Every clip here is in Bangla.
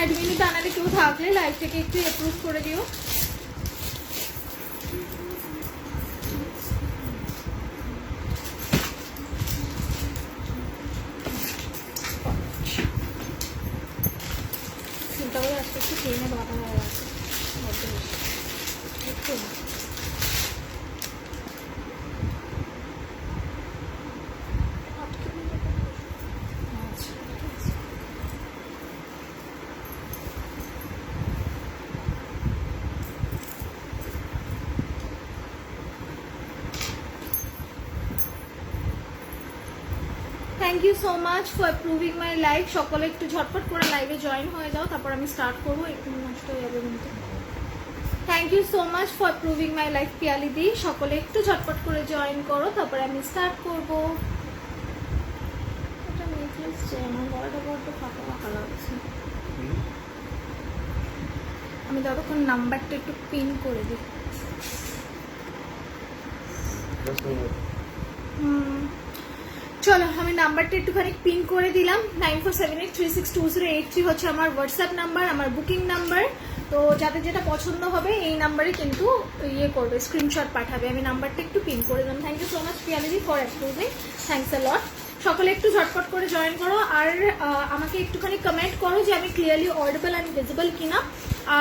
অ্যাডমিনে জানালে কেউ থাকলে লাইভটাকে একটু অ্যাপ্রুভ করে দিও। চিন্তা করে আজকে একটু ট্রেনে বাধা হয়ে গেছে একটু না। Thank you so much for approving my live. সকলে একটু ঝটপট করে লাইভে জয়েন হয়ে যাও, তারপর আমি স্টার্ট করবো। একটু নষ্ট হয়ে যাবে কিন্তু। Thank you so much for approving my live Piyali di. সকলে একটু ঝটপট করে জয়েন করো, তারপরে আমি স্টার্ট করবো। এটা নেকলেস চাই, আমার গলাটা বড্ড ফাঁকা ফাঁকা লাগছে। আমি ততক্ষণ নাম্বারটা একটু পিন করে দিই। চলো আমি নাম্বারটা একটুখানি পিন করে দিলাম। 9478362083 হচ্ছে আমার হোয়াটসঅ্যাপ নাম্বার, আমার বুকিং নাম্বার। তো যাদের যেটা পছন্দ হবে এই নাম্বারে কিন্তু ইয়ে করবে, স্ক্রিনশট পাঠাবে। আমি নাম্বারটা একটু পিন করে দিলাম। Thank you so much Piyalidi for approving, thanks a lot. সকলে একটু ঝটপট করে জয়েন করো, আর আমাকে একটুখানি কমেন্ট করো যে আমি ক্লিয়ারলি অডিবল অ্যান্ড ভিজিবল কিনা।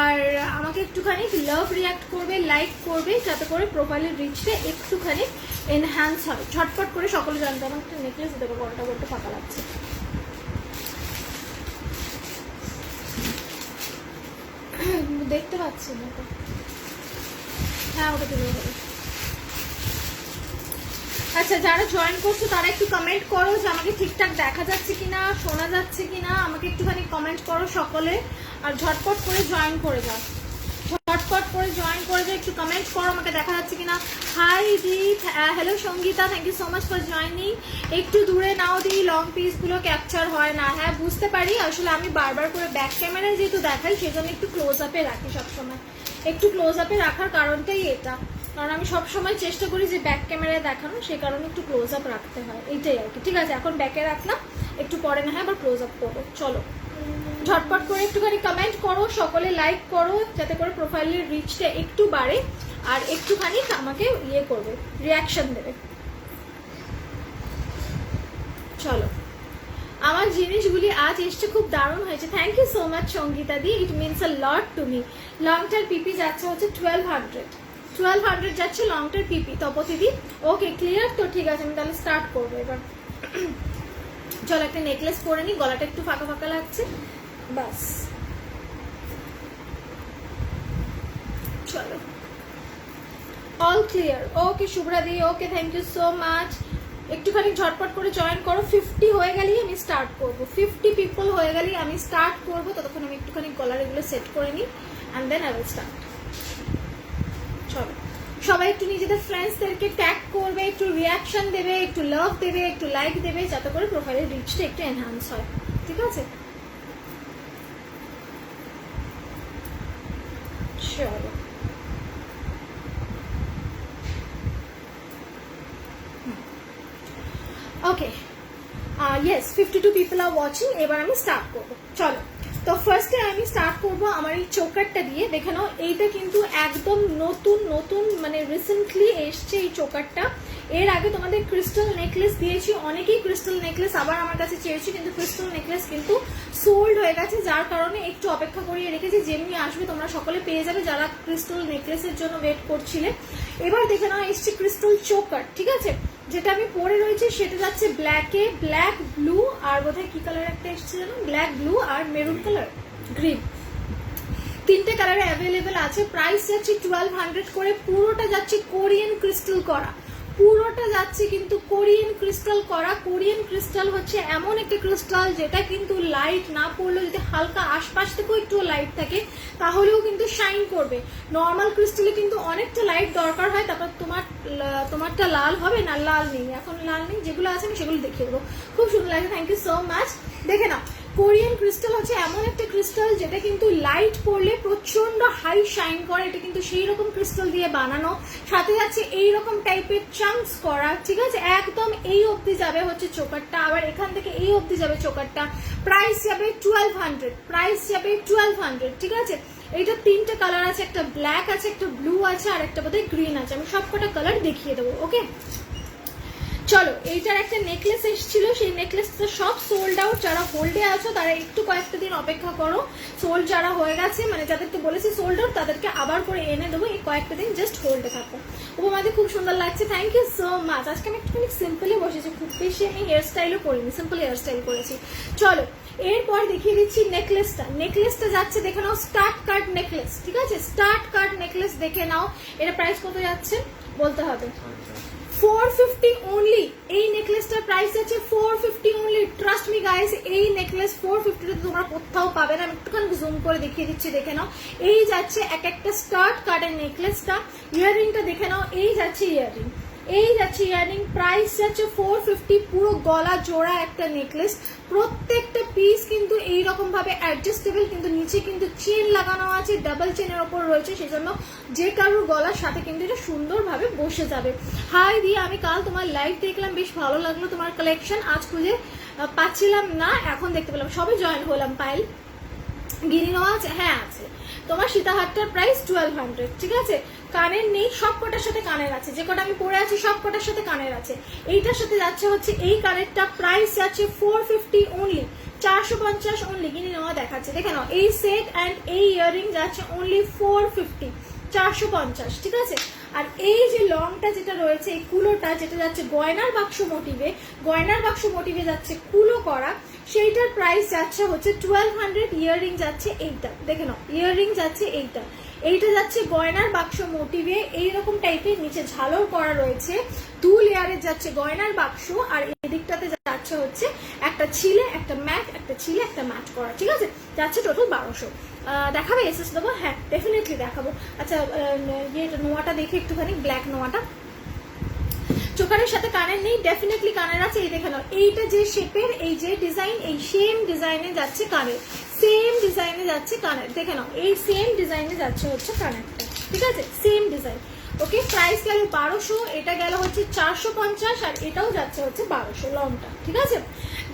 আর আমাকে একটুখানি লাভ রিয়াক্ট করবে, লাইক করবে, যাতে করে প্রোফাইলের রিচটা একটুখানি এনহ্যান্স হয়। ঝটপট করে সকলে জানতে। আমার একটা নেকলেস দেবো, গলাটা বড্ড ফাঁকা লাগছে। দেখতে পাচ্ছি না তো। হ্যাঁ ওটা তুলে হবে। আচ্ছা যারা জয়েন করছো তারা একটু কমেন্ট করো যে আমাকে ঠিকঠাক দেখা যাচ্ছে কিনা, শোনা যাচ্ছে কিনা। আমাকে একটুখানি কমেন্ট করো সকলে, আর ঝটপট করে জয়েন করে যাও। ঝটপট করে জয়েন করে যাও, একটু কমেন্ট করো আমাকে দেখা যাচ্ছে কিনা। Hi di, hello Sangeeta, thank you so much for joining. একটু দূরে নাও দি, লং পিসগুলো ক্যাপচার হয় না। হ্যাঁ বুঝতে পারি, আসলে আমি বারবার করে ব্যাক ক্যামেরায় যেহেতু দেখাই সেজন্য একটু ক্লোজ আপে রাখি সবসময়। একটু ক্লোজ আপে রাখার কারণটাই এটা, কারণ আমি সবসময় চেষ্টা করি যে ব্যাক ক্যামেরায় দেখানো, সেই কারণে একটু ক্লোজ আপ রাখতে হয়, এইটাই আর কি। ঠিক আছে, এখন ব্যাকে রাখলাম, একটু পরে না হয় আবার ক্লোজ আপ করবো। চলো ঝটপট করে একটুখানি কমেন্ট করো, সকলে লাইক করো, যাতে করে প্রোফাইলের রিচটা একটু বাড়ে, আর একটুখানি আমাকে ইয়ে করবে, রিয়াকশন দেবে। চলো, আমার জিনিসগুলি আজ এসছে, খুব দারুণ হয়েছে। Thank you so much Sangeeta di, it means a lot to me. লংটার পিপি যাচ্ছে হচ্ছে 1200 যাচ্ছে লংটার পিপি। তপতি দি ওকে ক্লিয়ার তো? ঠিক আছে, আমি তাহলে স্টার্ট করবো এবার। চলো একটা নেকলেস পরে নি, গলাটা একটু ফাঁকা ফাঁকা লাগছে, বাস। চলো all clear. Okay Shubhra di, okay thank you so much. একটুখানি ঝটপট করে জয়েন করো। 50 হয়ে গেলেই আমি স্টার্ট করবো। 50 পিপল হয়ে গেলেই আমি স্টার্ট করবো। ততক্ষণ আমি একটুখানি গলার এগুলো সেট করে নিই, and then I will start. চলো সবাই একটু নিজেদের ফ্রেন্ডসদেরকে ট্যাগ করবে, একটু রিয়াকশন দেবে, একটু লাভ দেবে, একটু লাইক দেবে, যাতে করে প্রোফাইলের রিচটা একটু এনহ্যান্স হয়। ঠিক আছে, চলো। Okay yes, 52 people are watching. এবার আমি স্টার্ট করবো। চলো, তো ফার্স্টে আমি স্টার্ট করবো আমার এই চোকারটা দিয়ে। দেখে নাও, এইটা কিন্তু একদম নতুন মানে রিসেন্টলি এসছে এই চোকারটা। এর আগে তোমাদের ক্রিস্টাল নেকলেস দিয়েছি, অনেকেই ক্রিস্টাল নেকলেস আবার আমার কাছে চেয়েছি, কিন্তু ক্রিস্টাল নেকলেস কিন্তু সোল্ড হয়ে গেছে, যার কারণে একটু অপেক্ষা করিয়ে রেখেছি। যেমনি আসবে তোমরা সকলে পেয়ে যাবে, যারা ক্রিস্টাল নেকলেসের জন্য ওয়েট করছিলে। এবার দেখে নাও, এসছে ক্রিস্টাল চোকার। ঠিক আছে, যেটা আমি পরে রয়েছে সেটা যাচ্ছে ব্ল্যাকে, ব্ল্যাক ব্লু, আর বোধহয় কি কালার একটা এসছে জানো, ব্ল্যাক ব্লু আর মেরুন কালার, গ্রিন, তিনটে কালারে অ্যাভেলেবেল আছে। প্রাইস যাচ্ছে 1200 করে। পুরোটা যাচ্ছে কোরিয়ান ক্রিস্টাল করা, পুরোটা যাচ্ছে কিন্তু কোরিয়ান ক্রিস্টাল করা। কোরিয়ান ক্রিস্টাল হচ্ছে এমন একটা ক্রিস্টাল যেটা কিন্তু লাইট না পড়লেও, যদি হালকা আশপাশ থেকেও একটু লাইট থাকে তাহলেও কিন্তু শাইন করবে। নর্মাল ক্রিস্টালে কিন্তু অনেকটা লাইট দরকার হয়, তারপর তোমারটা লাল হবে না। লাল নেই, এখন লাল নেই, যেগুলো আছে আমি সেগুলো দেখিয়ে দেবো। খুব সুন্দর লাগে, থ্যাংক ইউ সো মাচ। দেখে নাও, কোরিয়ান ক্রিস্টাল হচ্ছে এমন একটা ক্রিস্টাল যেটা কিন্তু লাইট পড়লে প্রচন্ড হাই শাইন করে, এটা কিন্তু সেই রকম ক্রিস্টাল দিয়ে বানানো, সাথে যাচ্ছে এইরকম টাইপের চাঙ্কস করা, ঠিক আছে, একদম এই অবধি যাবে হচ্ছে চোকারটা, আবার এখান থেকে এই অবধি যাবে চোকারটা, প্রাইস যাবে 1200, প্রাইস যাবে 1200, ঠিক আছে। এইটা 3টে কালার আছে, একটা ব্ল্যাক আছে, একটা ব্লু আছে, আর একটা বোধহয় গ্রিন আছে, আমি সবকটা কালার দেখিয়ে দেবো, ওকে। চলো, এইটার একটা নেকলেস এসেছিল, সেই নেকলেসটা সব সোল্ড আউট, যারা হোল্ডে আছো তারা একটু কয়েকটা দিন অপেক্ষা করো, সোল্ড যারা হয়ে গেছে মানে যাদেরকে বলেছি সোল্ড আউট তাদেরকে আবার করে এনে দেবো, এই কয়েকটা দিন জাস্ট হোল্ডে থাকো। উপমাদি খুব সুন্দর লাগছে, থ্যাংক ইউ সো মাচ। আজকে আমি একটুখানি সিম্পলি বসেছি, খুব বেশি আমি হেয়ার স্টাইলও করিনি, সিম্পল হেয়ার স্টাইল করেছি। চলো এরপর দেখিয়ে দিচ্ছি নেকলেসটা। নেকলেসটা যাচ্ছে দেখে নাও স্টার্ট কাট নেকলেস, ঠিক আছে, স্টার্ট কাট নেকলেস দেখে নাও। এটা প্রাইস কত যাচ্ছে বলতে হবে, 450 অনলি। এই নেকলেসটার প্রাইস আছে 450 অনলি, ট্রাস্ট মি গাইস, এই নেকলেস 450 তোমরা কোথাও পাবে না। আমি একটুখানি জুম করে দেখিয়ে দিচ্ছি, দেখে নাও। এই যাচ্ছে এক একটা স্টার্ট কাটের নেকলেসটা। ইয়াররিংটা দেখে নাও, এই যাচ্ছে ইয়াররিং, এই যাচ্ছে ইয়াররিং, প্রাইস যাচ্ছে 450, পুরো গলা জোড়া একটা নেকলেস। প্রত্যেকটা পিস কিন্তু এইরকম ভাবে অ্যাডজাস্টেবল, কিন্তু নিচে কিন্তু চেন লাগানো আছে, ডাবল চেনের ওপর রয়েছে, সেই জন্য যে কারোর গলার সাথে কিন্তু এটা সুন্দরভাবে বসে যাবে। হাই দিয়ে, আমি কাল তোমার লাইভ দেখলাম, বেশ ভালো লাগলো তোমার কালেকশন, আজ খুঁজে পাচ্ছিলাম না, এখন দেখতে পেলাম, সবে জয়েন হলাম। পাইল গিনি নেওয়া আছে, হ্যাঁ আছে। তোমার সীতাহারটার প্রাইস 1200, ঠিক আছে। কানের নেই, সব কটার সাথে কানের আছে, যে কটা আমি পরে আছি সব কটার সাথে কানের আছে। এইটার সাথে যাচ্ছে হচ্ছে এই কানেরটা, প্রাইস যাচ্ছে 450 অনলি, 450 অনলি। গিনি নেওয়া দেখাচ্ছে, দেখে নাও। এই সেট অ্যান্ড এই ইয়াররিং যাচ্ছে অনলি 450, 450, ঠিক আছে। আর এই যে লংটা যেটা রয়েছে, এই কুলোটা যেটা যাচ্ছে গয়নার বাক্স মোটিভে, গয়নার বাক্স মোটিভে যাচ্ছে কুলো করা, সেইটার প্রাইস যাচ্ছে হচ্ছে 1200। ইয়াররিং যাচ্ছে এইটা, দেখে নাও, ইয়াররিং যাচ্ছে এইটা, এইটা যাচ্ছে গয়নার বাক্স মোটিভে, এইরকম টাইপের নিচে ঝালর করা রয়েছে, 2 লেয়ারের যাচ্ছে গয়নার বাক্স, আর এদিকটাতে যাচ্ছে হচ্ছে একটা ছিলে একটা ম্যাট, একটা ছিলে একটা ম্যাট করা, ঠিক আছে, যাচ্ছে টোটাল 1200। দেখাবে এসএস দেবো, হ্যাঁ ডেফিনেটলি দেখাবো। আচ্ছা নোয়াটা দেখে একটুখানি, ব্ল্যাক নোয়াটা, চোকারের সাথে কানের নেই, ডেফিনেটলি কানের আছে, এই দেখে নাও। এইটা যে শেপের, এই যে ডিজাইন, এই সেম ডিজাইনে যাচ্ছে কানের, সেম ডিজাইনে যাচ্ছে কানের, দেখে নাও, এই সেম ডিজাইনে যাচ্ছে হচ্ছে কানেরটা, ঠিক আছে, সেম ডিজাইন, ওকে। প্রাইস গেল 1200, এটা গেল হচ্ছে 450, আর এটাও যাচ্ছে হচ্ছে 1200 লংটা, ঠিক আছে।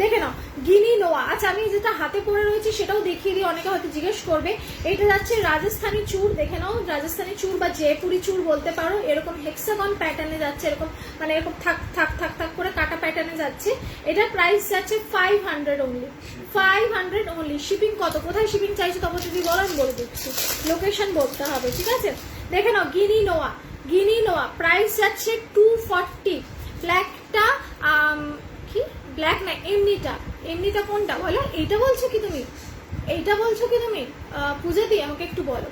দেখে নাও গিনি নোয়া। আচ্ছা আমি যেটা হাতে পরে রয়েছে সেটাও দেখিয়ে দিই, অনেকে হয়তো জিজ্ঞেস করবে। এটা যাচ্ছে রাজস্থানী চূড়, দেখে নাও, রাজস্থানী চূড় বা জয়পুরি চূড় বলতে পারো, এরকম হেক্সাগন প্যাটার্নে যাচ্ছে, এরকম মানে এরকম থাক থাক থাক থাক করে কাটা প্যাটার্নে যাচ্ছে। এটা প্রাইস যাচ্ছে 500 অনলি, 500 অনলি। শিপিং কত, কোথায় শিপিং চাইছো তখন যদি বলো আমি বলে দিচ্ছি, লোকেশন বলতে হবে, ঠিক আছে। দেখে নাও গিনি নোয়া, গিনি নোয়া, প্রাইস যাচ্ছে 240। ব্ল্যাকটা কি ব্ল্যাক না, এমনিটা, এমনিটা কোনটা বলো, এইটা বলছো কি তুমি, এইটা বলছো কি তুমি পূজা দি, আমাকে একটু বলো।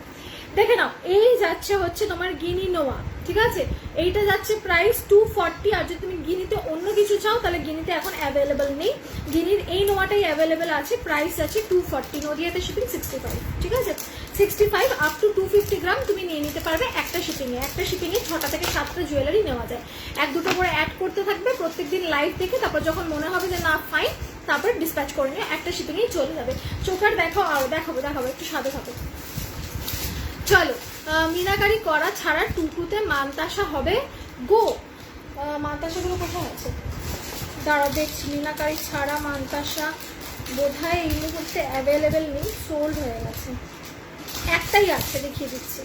দেখে নাও এই যাচ্ছে হচ্ছে তোমার গিনি নোয়া, ঠিক আছে, এইটা যাচ্ছে প্রাইস 240। আর যদি তুমি গিনিতে অন্য কিছু চাও তাহলে গিনিতে এখন অ্যাভেলেবেল নেই, গিনির এই নোয়াটাই অ্যাভেলেবেল আছে, প্রাইস আছে 240। নদিয়াতে শিপিং 65, ঠিক আছে, 65 আপ টু 250 গ্রাম তুমি নিয়ে নিতে পারবে একটা শিপিংয়ে। একটা শিপিংয়ে 6টা থেকে 7টা জুয়েলারি নেওয়া যায়, 1-2টো করে অ্যাড করতে থাকবে প্রত্যেকদিন লাইভ দেখে, তারপর যখন মনে হবে যে না ফাইন তারপর ডিসপ্যাচ করে নিয়ে একটা শিপিংয়েই চলে যাবে। চোখার দেখাও, আরো দেখাবো দেখাবো, একটু সাথে থাকো। চলো মিনাকারি করা ছাড়া টুকুতে মানতাসা হবে গো। মানতাসাগুলো কোথায় আছে দাঁড়া দেখছি। মিনাকারি ছাড়া মানতাসা বোধহয় এই মুহূর্তে অ্যাভেলেবেল নেই, সোল্ড হয়ে গেছে, একটাই আছে দেখিয়ে দিচ্ছি,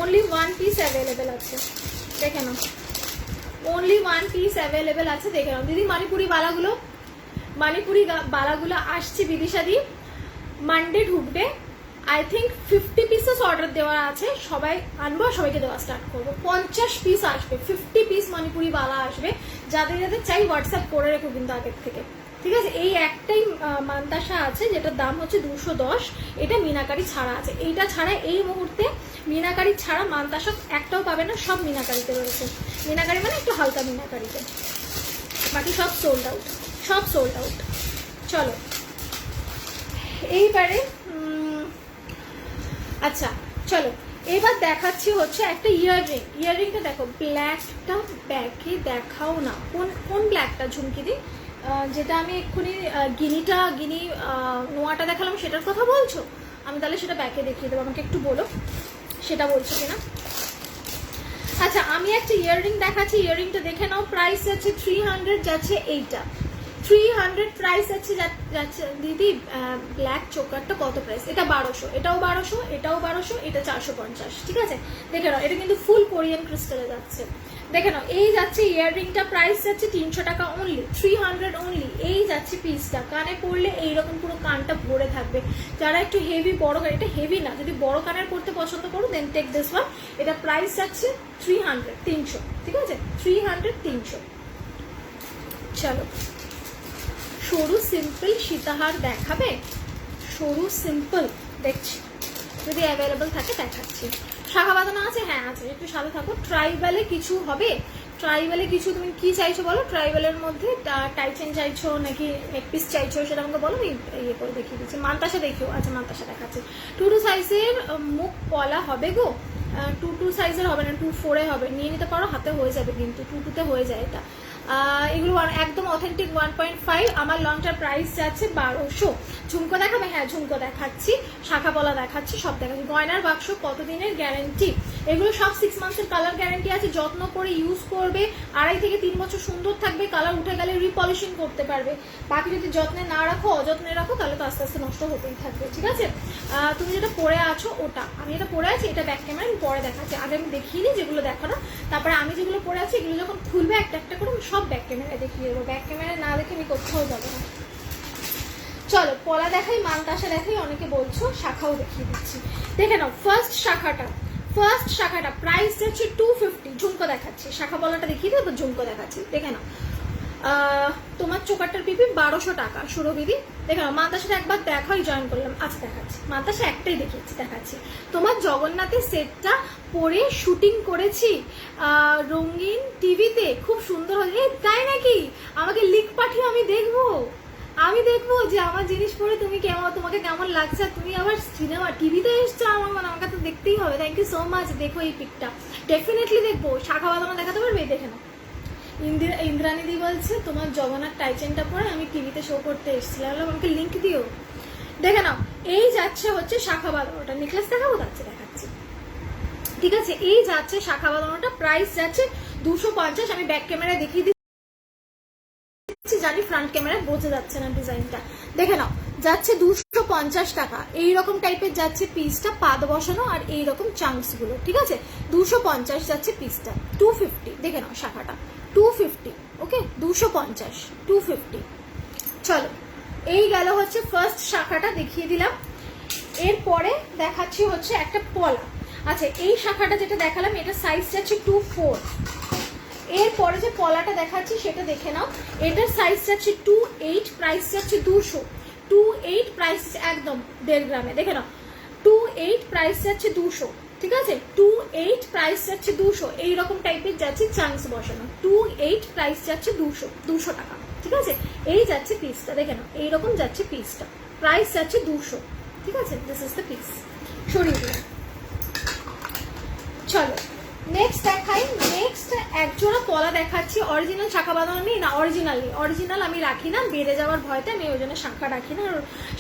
অনলি 1 পিস অ্যাভেলেবেল আছে, দেখে নাও, অনলি 1 পিস অ্যাভেলেবেল আছে, দেখে নাও। দিদি মানিপুরি বালাগুলো, মানিপুরি বালাগুলো আসছে বিদিশাদি, মানডে ঢুকবে, আই থিঙ্ক 50 পিসেস অর্ডার দেওয়া আছে, সবাই আনবো, সবাইকে দেওয়া স্টার্ট করবো। 50 পিস আসবে, 50 পিস মণিপুরি বালা আসবে, যাদের যাদের চাই হোয়াটসঅ্যাপ করে রেখো কিন্তু আগের থেকে, ঠিক আছে। এই একটাই মানতাসা আছে যেটার দাম হচ্ছে 210, এটা মিনাকারি ছাড়া আছে। এইটা ছাড়া এই মুহূর্তে মিনাকারি ছাড়া মানতাসা একটাও পাবে না, সব মিনাকারিতে রয়েছে। মিনাকারি মানে একটু হালকা মিনাকারিতে, বাকি সব সোল্ড আউট, সব সোল্ড আউট। চলো এইবারে আচ্ছা চলো এবার দেখাচ্ছি হচ্ছে একটা ইয়াররিং। ইয়াররিংটা দেখো, ব্ল্যাকটা ব্যাকে দেখাও না, কোন কোন ব্ল্যাকটা ঝুমকি দি, যেটা আমি এক্ষুনি গিনি নোয়াটা দেখালাম সেটার কথা বলছো? আমি তাহলে সেটা ব্যাকে দেখিয়ে দেবো, আমাকে একটু বলো সেটা বলছো কিনা। আচ্ছা আমি একটা ইয়াররিং দেখাচ্ছি, ইয়াররিংটা দেখে নাও। প্রাইস যাচ্ছে 300, যাচ্ছে এইটা 300 প্রাইস আছে যাচ্ছে। দিদি ব্ল্যাক চোকারটা কত প্রাইস? এটা 1200, এটাও 1200, এটাও 1200, এটা 450, ঠিক আছে? দেখে নাও, এটা কিন্তু ফুল কোরিয়ান ক্রিস্টালে যাচ্ছে। দেখে নাও, এই যাচ্ছে ইয়াররিংটা, প্রাইস যাচ্ছে 300 টাকা অনলি, 300 অনলি। এই যাচ্ছে পিসটা, কানে পরলে এইরকম পুরো কানটা ভরে থাকবে। যারা একটু হেভি বড় কান, এটা হেভি না, যদি বড় কানের পরতে পছন্দ করো দেন টেক দিস ওয়ান। এটা প্রাইস যাচ্ছে 300, 300, ঠিক আছে? 300, 300। চলো, সরু সিম্পল সীতাহার দেখাবে? সরু সিম্পল দেখছি, যদি অ্যাভেলেবল থাকে দেখাচ্ছি। শাখা বাঁধানো আছে? হ্যাঁ আছে, একটু সাথে থাকো। ট্রাইবালে কিছু হবে? ট্রাইবালে কিছু তুমি কি চাইছো বলো? ট্রাইবালের মধ্যে টাইচেন চাইছো নাকি নেকপিস চাইছো সেটা আমাকে বলো, আমি ইয়ে করে দেখিয়ে দিচ্ছি। মান্তাসা দেখিও। আচ্ছা মান্তাসা দেখাচ্ছি। 2 সাইজের মুখ পলা হবে গো? 2 সাইজের হবে না, 2-4 হবে। নিয়ে নিতে পারো, হাতে হয়ে যাবে কিন্তু, 2-2 হয়ে যায় এটা। এগুলো একদম অথেন্টিক 1.5। আমার লংটার প্রাইস যাচ্ছে 1200। ঝুমকো দেখাবে? হ্যাঁ ঝুমকো দেখাচ্ছি, শাখা পলা দেখাচ্ছি, সব দেখাচ্ছি। গয়নার বাক্স কতদিনের গ্যারেন্টি? এগুলো সব 6 মান্থসের কালার গ্যারেন্টি আছে। যত্ন করে ইউজ করবে, 2.5 থেকে 3 বছর সুন্দর থাকবে। কালার উঠে গেলে রিপলিশিং করতে পারবে। বাকি যদি যত্নে না রাখো, অযত্নে রাখো, তাহলে তো আস্তে আস্তে নষ্ট হতেই থাকবে, ঠিক আছে? তুমি যেটা পরে আছো ওটা, আমি এটা পরে আছি, এটা ব্যাক ক্যামেরা আমি পরে দেখাচ্ছি। আগে আমি দেখিয়ে নিই যেগুলো দেখানো, তারপরে আমি যেগুলো পরে আছি এগুলো যখন খুলবে একটা একটা করে সব ব্যাক ক্যামেরায় দেখিয়ে দেবো। ব্যাক ক্যামেরায় না দেখে আমি কোথাও যাবো না। চলো পলা দেখাই, মানতাসা দেখাই, অনেকে বলছো শাখাও দেখিয়ে দিচ্ছি। দেখে নাও, ফার্স্ট শাখাটা প্রাইস যাচ্ছে 250। ঝুমকো দেখাচ্ছি, শাখা পলাটা দেখিয়ে দেবো, ঝুমকো দেখাচ্ছি। দেখে নাও, তোমার চোকারটার পিপি 1200 টাকা। সুরবিদি দেখে নাও, মানতাসাটা একবার দেখাই, জয়েন করলাম। আচ্ছা দেখাচ্ছি, মানতাসা একটাই দেখিয়েছি, দেখাচ্ছি। তোমার জগন্নাথের সেটটা পরে শুটিং করেছি রঙিন টিভিতে, খুব সুন্দর হয়েছে। তাই নাকি? আমাকে লিঙ্ক পাঠিয়ে, আমি দেখবো যে আমার জিনিস পরে তুমি কেমন, তোমাকে কেমন লাগছে। তুমি আবার সিনেমা টিভিতে এসছো, আমাকে তো দেখতেই হবে। Thank you so much. দেখো এই পিকটা, ডেফিনেটলি দেখবো। শাখা বাঁধানো দেখাতে পারবে? দেখে নাও, ইন্দ্রাণীদি বলছে তোমার জগন্নাথ টাইচেনটা পরে আমি টিভিতে শো করতে এসেছিলাম, আমাকে লিঙ্ক দিও। দেখে নাও, এই যাচ্ছে হচ্ছে শাখা বাঁধানোটা। নেকলেস দেখাবো? দেখাচ্ছি, ঠিক আছে? এই যাচ্ছে শাখা বাঁধানোটা, প্রাইস যাচ্ছে 250। আমি ব্যাক ক্যামেরায় দেখিয়ে দিচ্ছি, জানি ফ্রন্ট ক্যামেরায় বোঝা যাচ্ছে না ডিজাইনটা। দেখে নাও, যাচ্ছে 250 টাকা। এইরকম টাইপের যাচ্ছে পিসটা, পাদ বসানো আর এইরকম চাংস গুলো, ঠিক আছে? 250 যাচ্ছে পিসটা। 250 দেখে নাও, শাখাটা 250, ওকে? 250, 250। চলো, এই গেল হচ্ছে ফার্স্ট শাখাটা, দেখিয়ে দিলাম। এরপরে দেখাচ্ছি হচ্ছে একটা পলা। আচ্ছা, এই শাখাটা যেটা দেখালাম এটা সাইজ যাচ্ছে 2-4। এরপরে যে পলাটা দেখাচ্ছি সেটা দেখে নাও, এটার সাইজ যাচ্ছে 2-8, প্রাইস যাচ্ছে 200। 2-8 প্রাইস একদম 1.5 গ্রামে। দেখে নাও, 2-8 প্রাইস যাচ্ছে 200, ঠিক আছে? 2-8 প্রাইস যাচ্ছে 200। এইরকম টাইপের যাচ্ছে চান্স বসানো। 2-8 প্রাইস যাচ্ছে 200 টাকা, ঠিক আছে? এই যাচ্ছে পিসটা, দেখে নাও, এইরকম যাচ্ছে পিসটা, প্রাইস যাচ্ছে 200, ঠিক আছে? This is the piece. সরিয়ে দিলাম। চলো নেক্সট দেখাই। নেক্সট একজোড়া পলা দেখাচ্ছি। অরিজিনাল শাখা বাঁধানো নেই না, অরিজিনাল আমি রাখি না, বেড়ে যাওয়ার ভয়তে আমি ওই জন্য শাখা রাখি না।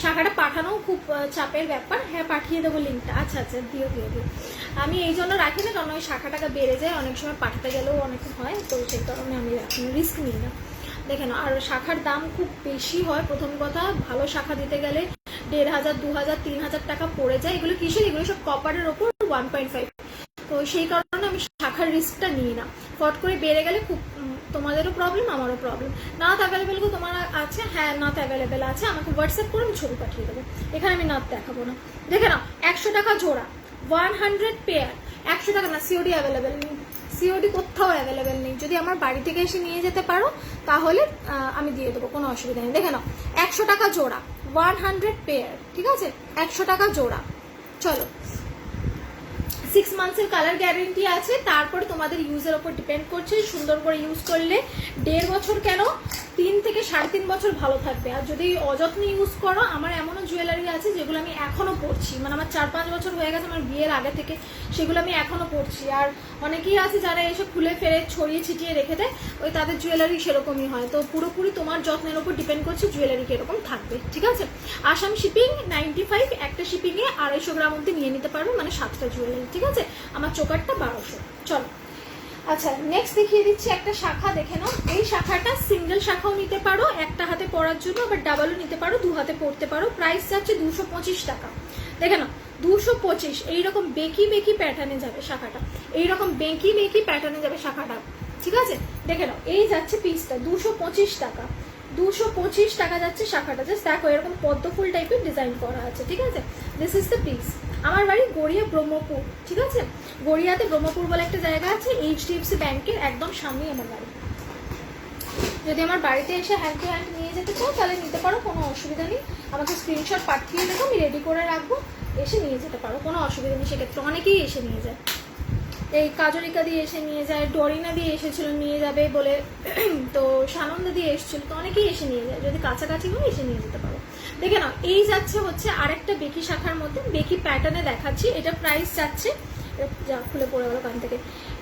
শাখাটা পাঠানো খুব চাপের ব্যাপার। হ্যাঁ পাঠিয়ে দেবো লিঙ্কটা। আচ্ছা দিও। আমি এই জন্য রাখি না, কারণ ওই শাখাটাকে বেড়ে যায়, অনেক সময় পাঠাতে গেলেও অনেক হয়, তো সেই কারণে আমি রাখি না, রিস্ক নিই না। দেখে নাও, আর শাখার দাম খুব বেশি হয়। প্রথম কথা, ভালো শাখা দিতে গেলে 1500, 2000, 3000 টাকা পড়ে যায়। এগুলো কিসের? এগুলো সব কপারের ওপর 1.5। তো সেই কারণে আমি শাখার রিস্কটা নিই না। ফট করে বেড়ে গেলে খুব তোমাদেরও প্রবলেম, আমারও প্রবলেম। নাথ অ্যাভেলেবেল গো তোমার আছে? হ্যাঁ নাথ অ্যাভেলেবেল আছে, আমাকে হোয়াটসঅ্যাপ করে আমি ছবি পাঠিয়ে দেবো। এখানে আমি নাথ দেখাবো না। দেখে নাও, 100 টাকা জোড়া, 100 পেয়ার, 100 টাকা না। সিওডি অ্যাভেলেবেল নেই, সিওডি কোথাও অ্যাভেলেবেল নেই। যদি আমার বাড়ি থেকে এসে নিয়ে যেতে পারো তাহলে আমি দিয়ে দেবো, কোনো অসুবিধা নেই। দেখে নাও, 100 টাকা জোড়া, 100 পেয়ার, ঠিক আছে? 100 টাকা জোড়া। চলো, 6 মান্থসের কালার গ্যারেন্টি আছে। তারপরে তোমাদের ইউজের ওপর ডিপেন্ড করছে, সুন্দর করে ইউজ করলে 1.5 বছর কেন 3 থেকে 3.5 বছর ভালো থাকবে। আর যদি অযত্নে ইউজ করো, আমার এমনও জুয়েলারি আছে যেগুলো আমি এখনো পরছি, মানে আমার 4-5 বছর হয়ে গেছে আমার বিয়ের আগে থেকে, সেগুলো আমি এখনো পরছি। আর অনেকেই আছে যারা এসে খুলে ফেলে ছড়িয়ে ছিটিয়ে রেখে দেয়, ওই তাদের জুয়েলারি সেরকমই হয়। তো পুরোপুরি তোমার যত্নের ওপর ডিপেন্ড করছে জুয়েলারি কিরকম থাকবে, ঠিক আছে। আসাম শিপিং 95, একটা শিপিংয়ে 250 গ্রাম অব্দি নিয়ে নিতে পারবে, মানে 7টা জুয়েলারি, ঠিক আছে। আমার চোকারটা 1200। চলো, আচ্ছা নেক্সট দেখিয়ে দিচ্ছি একটা শাখা, দেখে নাও। এই শাখাটা সিঙ্গেল শাখাও নিতে পারো একটা হাতে পরার জন্য, আবার ডাবলও নিতে পারো, 2 হাতে পরতে পারো। প্রাইস যাচ্ছে 225 টাকা, দেখে নাও 225। এইরকম বেকি বেকি প্যাটার্নে যাবে শাখাটা, এইরকম বেকি বেকি প্যাটার্নে যাবে শাখাটা, ঠিক আছে। দেখে নাও, এই যাচ্ছে পিসটা 225 টাকা, 225 টাকা যাচ্ছে শাখাটা। জাস্ট দেখো এরকম পদ্ম ফুল টাইপের ডিজাইন করা আছে, ঠিক আছে। This is the piece. আমার বাড়ি গড়িয়া ব্রহ্মপুর, ঠিক আছে। গড়িয়াতে ব্রহ্মপুর বলে একটা জায়গা আছে, এইচডিএফসি ব্যাংকের একদম সামনেই আমার বাড়ি। যদি আমার বাড়িতে এসে হ্যান্ড টু হ্যান্ড নিয়ে যেতে চাও তাহলে নিতে পারো, কোনো অসুবিধা নেই। আমাকে স্ক্রিনশট পাঠিয়ে দেবো, আমি রেডি করে রাখবো, এসে নিয়ে যেতে পারো, কোনো অসুবিধা নেই। সেক্ষেত্রে অনেকেই এসে নিয়ে যায়, এই কাজরিকা দিয়ে এসে নিয়ে যায়, ডরিনা দিয়ে এসেছিল নিয়ে যাবে বলে, তো সানন্দা দিয়ে এসেছিল, তো অনেকেই এসে নিয়ে যায়। যদি কাছাকাছি হয় এসে নিয়ে যেতে পারো। দেখে নাও, এই যাচ্ছে হচ্ছে আরেকটা বেকি শাখার মধ্যে, বেকি প্যাটার্নে দেখাচ্ছি। এটা প্রাইস যাচ্ছে, যা খুলে পড়ে গেল কান থেকে,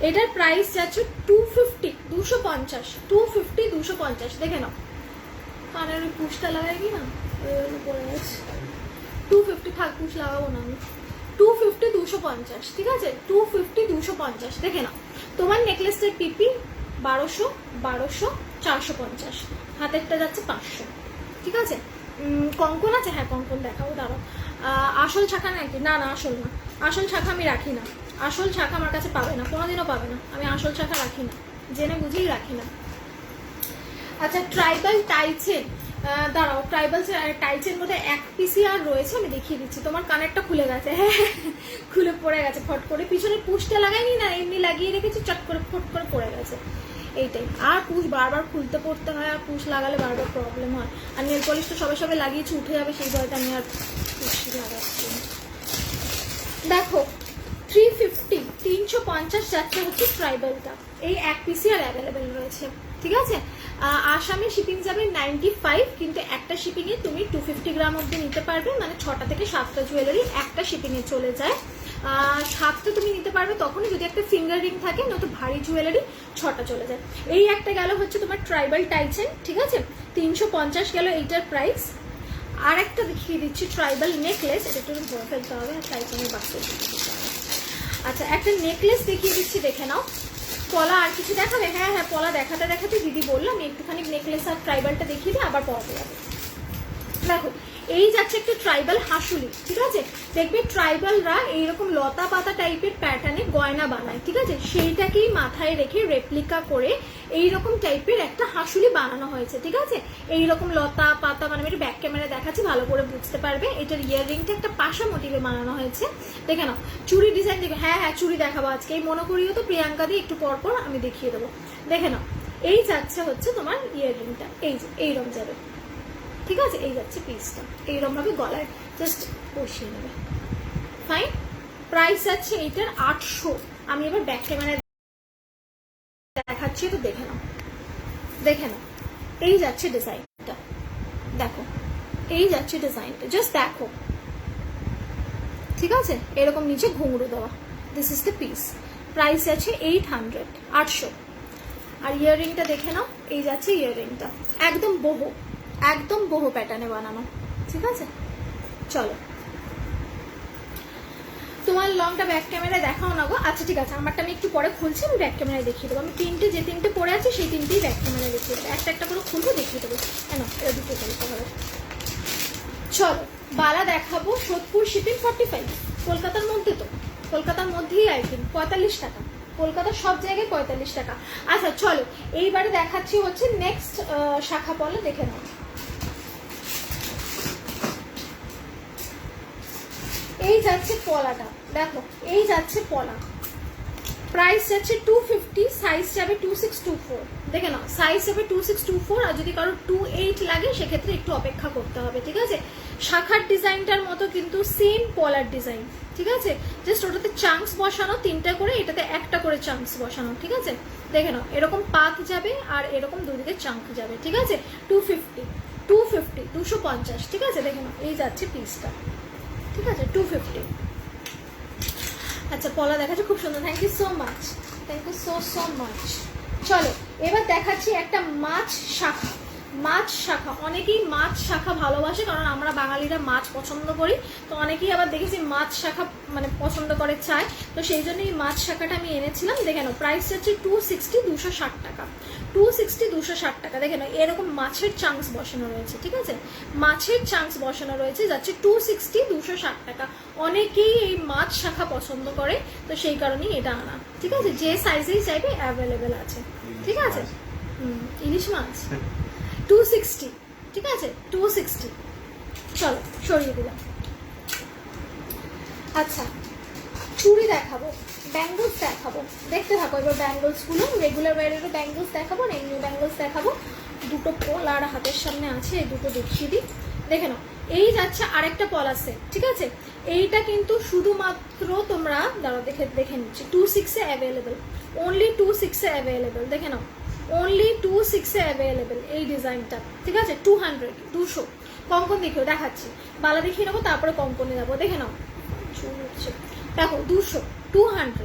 এটার প্রাইস যাচ্ছে 250, 250, 250, 250। দেখে নাও, কানের ওই পুষটা লাগাই কি না, পড়ে গেছে। 250 থাক, পুষ লাগাবো না আমি। 250, 250, ঠিক আছে। 250, 250। দেখে নাও, তোমার নেকলেসটার পিপি 1200, 1200, 450, হাতেরটা যাচ্ছে 500, ঠিক আছে। কঙ্কন আছে, হ্যাঁ কঙ্কন দেখাবো, দাঁড়াও। আসল শাখা নাকি? না না, আসল না, আসল শাখা আমি রাখি না, আসল শাখা আমার কাছে পাবে না, কোনোদিনও পাবে না। আমি আসল শাখা রাখি না, জেনে বুঝেই রাখি না। আচ্ছা, ট্রাইবাল টাইচেন, দাঁড়াও, ট্রাইবাল টাইচের মধ্যে 1 পিসি আর রয়েছে, আমি দেখিয়ে দিচ্ছি। তোমার কানেরটা খুলে গেছে, হ্যাঁ খুলে পড়ে গেছে ফট করে, পিছনে পুষটা লাগাইনি না, এমনি লাগিয়ে রেখেছি, চট করে ফট করে পড়ে গেছে। এইটাই, আর পুষ বারবার খুলতে পড়তে হয়, আর পুষ লাগালে বারবার প্রবলেম হয়। আর নেল পলিশ তো সবে সবে লাগিয়েছি, উঠে যাবে, সেই ভয়টা আমি আর পুষ লাগাচ্ছি। দেখো 350, 350 যাচ্ছে হচ্ছে ট্রাইবালটা। এই 1 পিসি আর অ্যাভেলেবেল রয়েছে, ঠিক আছে। আসামে শিপিং যাবে 95, কিন্তু একটা শিপিংয়ে তুমি 250 গ্রাম অব্দি নিতে পারবে, মানে 6টা থেকে 7টা জুয়েলারি একটা শিপিংয়ে চলে যায়। 7টা তুমি নিতে পারবে তখনই যদি একটা ফিঙ্গার রিং থাকে, নয়তো ভারী জুয়েলারি 6টা চলে যায়। এই একটা গেল হচ্ছে তোমার ট্রাইবাল টাইচেন, ঠিক আছে, 350 গেল এইটার প্রাইস। আর একটা দেখিয়ে দিচ্ছি ট্রাইবাল নেকলেস, এটা একটু ধরে ফেলতে হবে, আর টাইচেনের বাক্সে। আচ্ছা, একটা নেকলেস দেখিয়ে দিচ্ছি, দেখে নাও। পলা আর কিছু দেখাবে? হ্যাঁ হ্যাঁ, পলা দেখাতে দেখাতে দিদি বললো আমি একটুখানি নেকলেস আর ট্রাইবালটা দেখিয়ে দিই, আবার পলাতে যাবে। দেখো, এই যাচ্ছে একটা ট্রাইবাল হাসুলি, ঠিক আছে। দেখবে ট্রাইবালরা এইরকম লতা পাতা টাইপের প্যাটার্নে গয়না বানায়, ঠিক আছে। সেইটাকেই মাথায় রেখে রেপ্লিকা করে এইরকম টাইপের একটা হাসুলি বানানো হয়েছে, ঠিক আছে। এইরকম লতা পাতা, মানে আমি ব্যাক ক্যামেরা দেখাচ্ছি, ভালো করে বুঝতে পারবে। এটার ইয়াররিংটা একটা পাশা মোটিভে বানানো হয়েছে, দেখে নাও। চুড়ি ডিজাইন দেখো, হ্যাঁ হ্যাঁ চুড়ি দেখাবো আজকে, এই মনে করিও তো প্রিয়াঙ্কা দিয়ে একটু পর পর আমি দেখিয়ে দেবো। দেখে নাও, এই যাচ্ছে হচ্ছে তোমার ইয়াররিংটা, এই যে এইরকম যাবে, ঠিক আছে। এই যাচ্ছে পিসটা, এইরকম ভাবে গলায় জাস্ট বসিয়ে নেবে, ফাইন। প্রাইস যাচ্ছে এইটার 800। আমি এবার ব্যাক ক্যামেরায় দেখাচ্ছি, তো দেখে নাও, দেখে নাও। এই যাচ্ছে ডিজাইনটা, দেখো, এই যাচ্ছে ডিজাইনটা, জাস্ট দেখো, ঠিক আছে। এরকম নিচে ঘুঙরু দেওয়া, this is the piece. Price যাচ্ছে 800, 800। আর ইয়াররিংটা দেখে নাও, এই যাচ্ছে ইয়াররিংটা, একদম বহু, একদম বহু প্যাটার্নে বানানো, ঠিক আছে। চলো, তোমার লংটা ব্যাক ক্যামেরায় দেখাও না গো। আচ্ছা ঠিক আছে, আমারটা আমি একটু পরে খুলছি, আমি ব্যাক ক্যামেরায় দেখিয়ে দেবো। আমি যে তিনটে পরে আছে সেই তিনটেই ব্যাক ক্যামেরায় দেখিয়ে দেবো, একটা একটা করে খুলবো, দেখিয়ে দেবো। কেন এটা দুটো করতে হবে। চলো, বালা দেখাবো। সোদপুর শিপিং 45, কলকাতার মধ্যে, তো কলকাতার মধ্যেই আই থিঙ্ক 45 টাকা, কলকাতার সব জায়গায় 45 টাকা। আচ্ছা চলো, এইবারে দেখাচ্ছি হচ্ছে নেক্সট শাখা পলা, দেখে নাও। এই যাচ্ছে পলাটা, দেখো, এই যাচ্ছে পলা, প্রাইস যাচ্ছে 250, সাইজ যাবে 2624। দেখে নাও, সাইজ যাবে 2624। আর যদি কারো 28 লাগে সেক্ষেত্রে একটু অপেক্ষা করতে হবে, ঠিক আছে। শাখার ডিজাইনটার মতো কিন্তু সেম কলার ডিজাইন, ঠিক আছে। জাস্ট ওটাতে চাংস বসানো 3টা করে, এটাতে 1টা করে চাংস বসানো, ঠিক আছে। দেখে নাও, এরকম পাত যাবে আর এরকম দুদিকে চাংক যাবে, ঠিক আছে। 250, 250, ঠিক আছে। দেখে নাও, এই যাচ্ছে পিসটা, ঠিক আছে, 250। আচ্ছা, পলা দেখাচ্ছে খুব সুন্দর, thank you so much, thank you so so much. চলো এবার দেখাচ্ছি একটা মাছ শাখা। মাছ শাখা, অনেকেই মাছ শাখা ভালোবাসে, কারণ আমরা বাঙালিরা মাছ পছন্দ করি। তো অনেকেই আবার দেখেছি মাছ শাখা মানে পছন্দ করে, চায়। তো সেই জন্য এই মাছ শাখাটা আমি এনেছিলাম। দেখে নাও, প্রাইস হচ্ছে 260, 260 টাকা। 260, 260 টাকা। দেখে নাও, এরকম মাছের চাংস বসানো রয়েছে, ঠিক আছে। মাছের চাংস বসানো রয়েছে, যাচ্ছে 260, 260 টাকা। অনেকেই এই মাছ শাখা পছন্দ করে, তো সেই কারণেই এটা আনা, ঠিক আছে। যে সাইজেই চাইবে অ্যাভেলেবেল আছে, ঠিক আছে। ইলিশ মাছ 260, ঠিক আছে, 260। চলো সরিয়ে দিলাম। আচ্ছা, চুড়ি দেখাবো, ব্যাঙ্গলস দেখাবো, দেখতে থাকো এবার। ব্যাঙ্গলসগুলো রেগুলার ওয়্যারেরও ব্যাঙ্গলস দেখাবো, এমনি ব্যাঙ্গলস দেখাবো। দুটো পলার হাতের সামনে আছে, এই দুটো দেখিয়ে দিই। দেখে নাও, এই যাচ্ছে আরেকটা পলা সেট, ঠিক আছে। এইটা কিন্তু শুধুমাত্র তোমরা দাঁড়াও দেখে নিচ্ছি, 26 এ অ্যাভেলেবেল, অনলি 26 এ অ্যাভেলেবেল। দেখে নাও, অনলি 26 এ অ্যাভেলেবেল এই ডিজাইনটা, ঠিক আছে। 200, 200। কঙ্কন দেখিও, দেখাচ্ছি, বালা দেখিয়ে নেবো, তারপরে কঙ্কনে যাবো। দেখে নাও, দেখো 200, 200,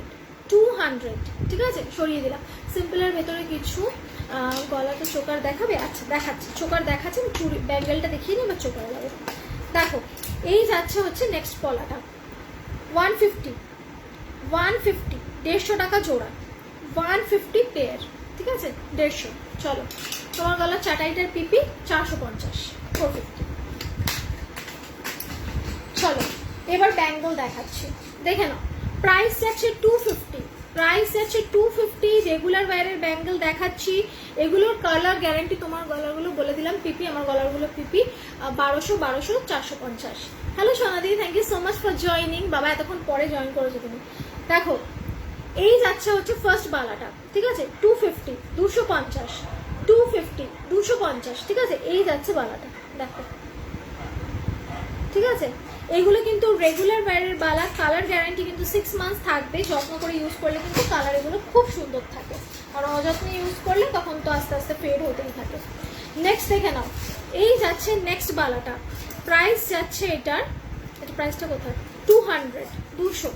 200, ঠিক আছে। সরিয়ে দিলাম। সিম্পলের ভেতরে কিছু গলাতে চোকার দেখাবে। আচ্ছা দেখাচ্ছি, চোকার দেখাচ্ছি, চুড়ি ব্যাঙ্গেলটা দেখিয়ে নিই, এবার চোকারে যাবো। দেখো, এই যাচ্ছে হচ্ছে নেক্সট পলাটা, 150, 150, 150 টাকা জোড়া, 150 পেয়ার, ঠিক আছে, 150। চলো, তোমার গলার চাটাইটার পিপি 450, 450। চলো এবার ব্যাঙ্গল দেখাচ্ছি, দেখে নাও। প্রাইস যাচ্ছে 250, প্রাইস যাচ্ছে 250। রেগুলার ওয়্যারের ব্যাঙ্গল দেখাচ্ছি, এগুলোর কালার গ্যারান্টি। তোমার গলাগুলো বলে দিলাম পিপি, আমার গলাগুলো পিপি 1200, 1200, 450। Hello Sonadi, thank you so much for joining. বাবা এতক্ষণ পরে জয়েন করেছো তুমি। দেখো, এই যাচ্ছে হচ্ছে ফার্স্ট বালাটা, ঠিক আছে, 250, 250, 250, 250, ঠিক আছে। এই যাচ্ছে বালাটা, দেখো, ঠিক আছে। এগুলো কিন্তু রেগুলার ওয়্যারের বালা, কালার গ্যারান্টি কিন্তু 6 মান্থস থাকবে। যত্ন করে ইউজ করলে কিন্তু কালার এগুলো খুব সুন্দর থাকে, আর অযত্নে ইউজ করলে তখন তো আস্তে আস্তে ফেড হতেই থাকে। নেক্সট দেখে নাও, এই যাচ্ছে নেক্সট বালাটা। প্রাইস যাচ্ছে এটার, এটা প্রাইসটা কোথায়, 200, 200।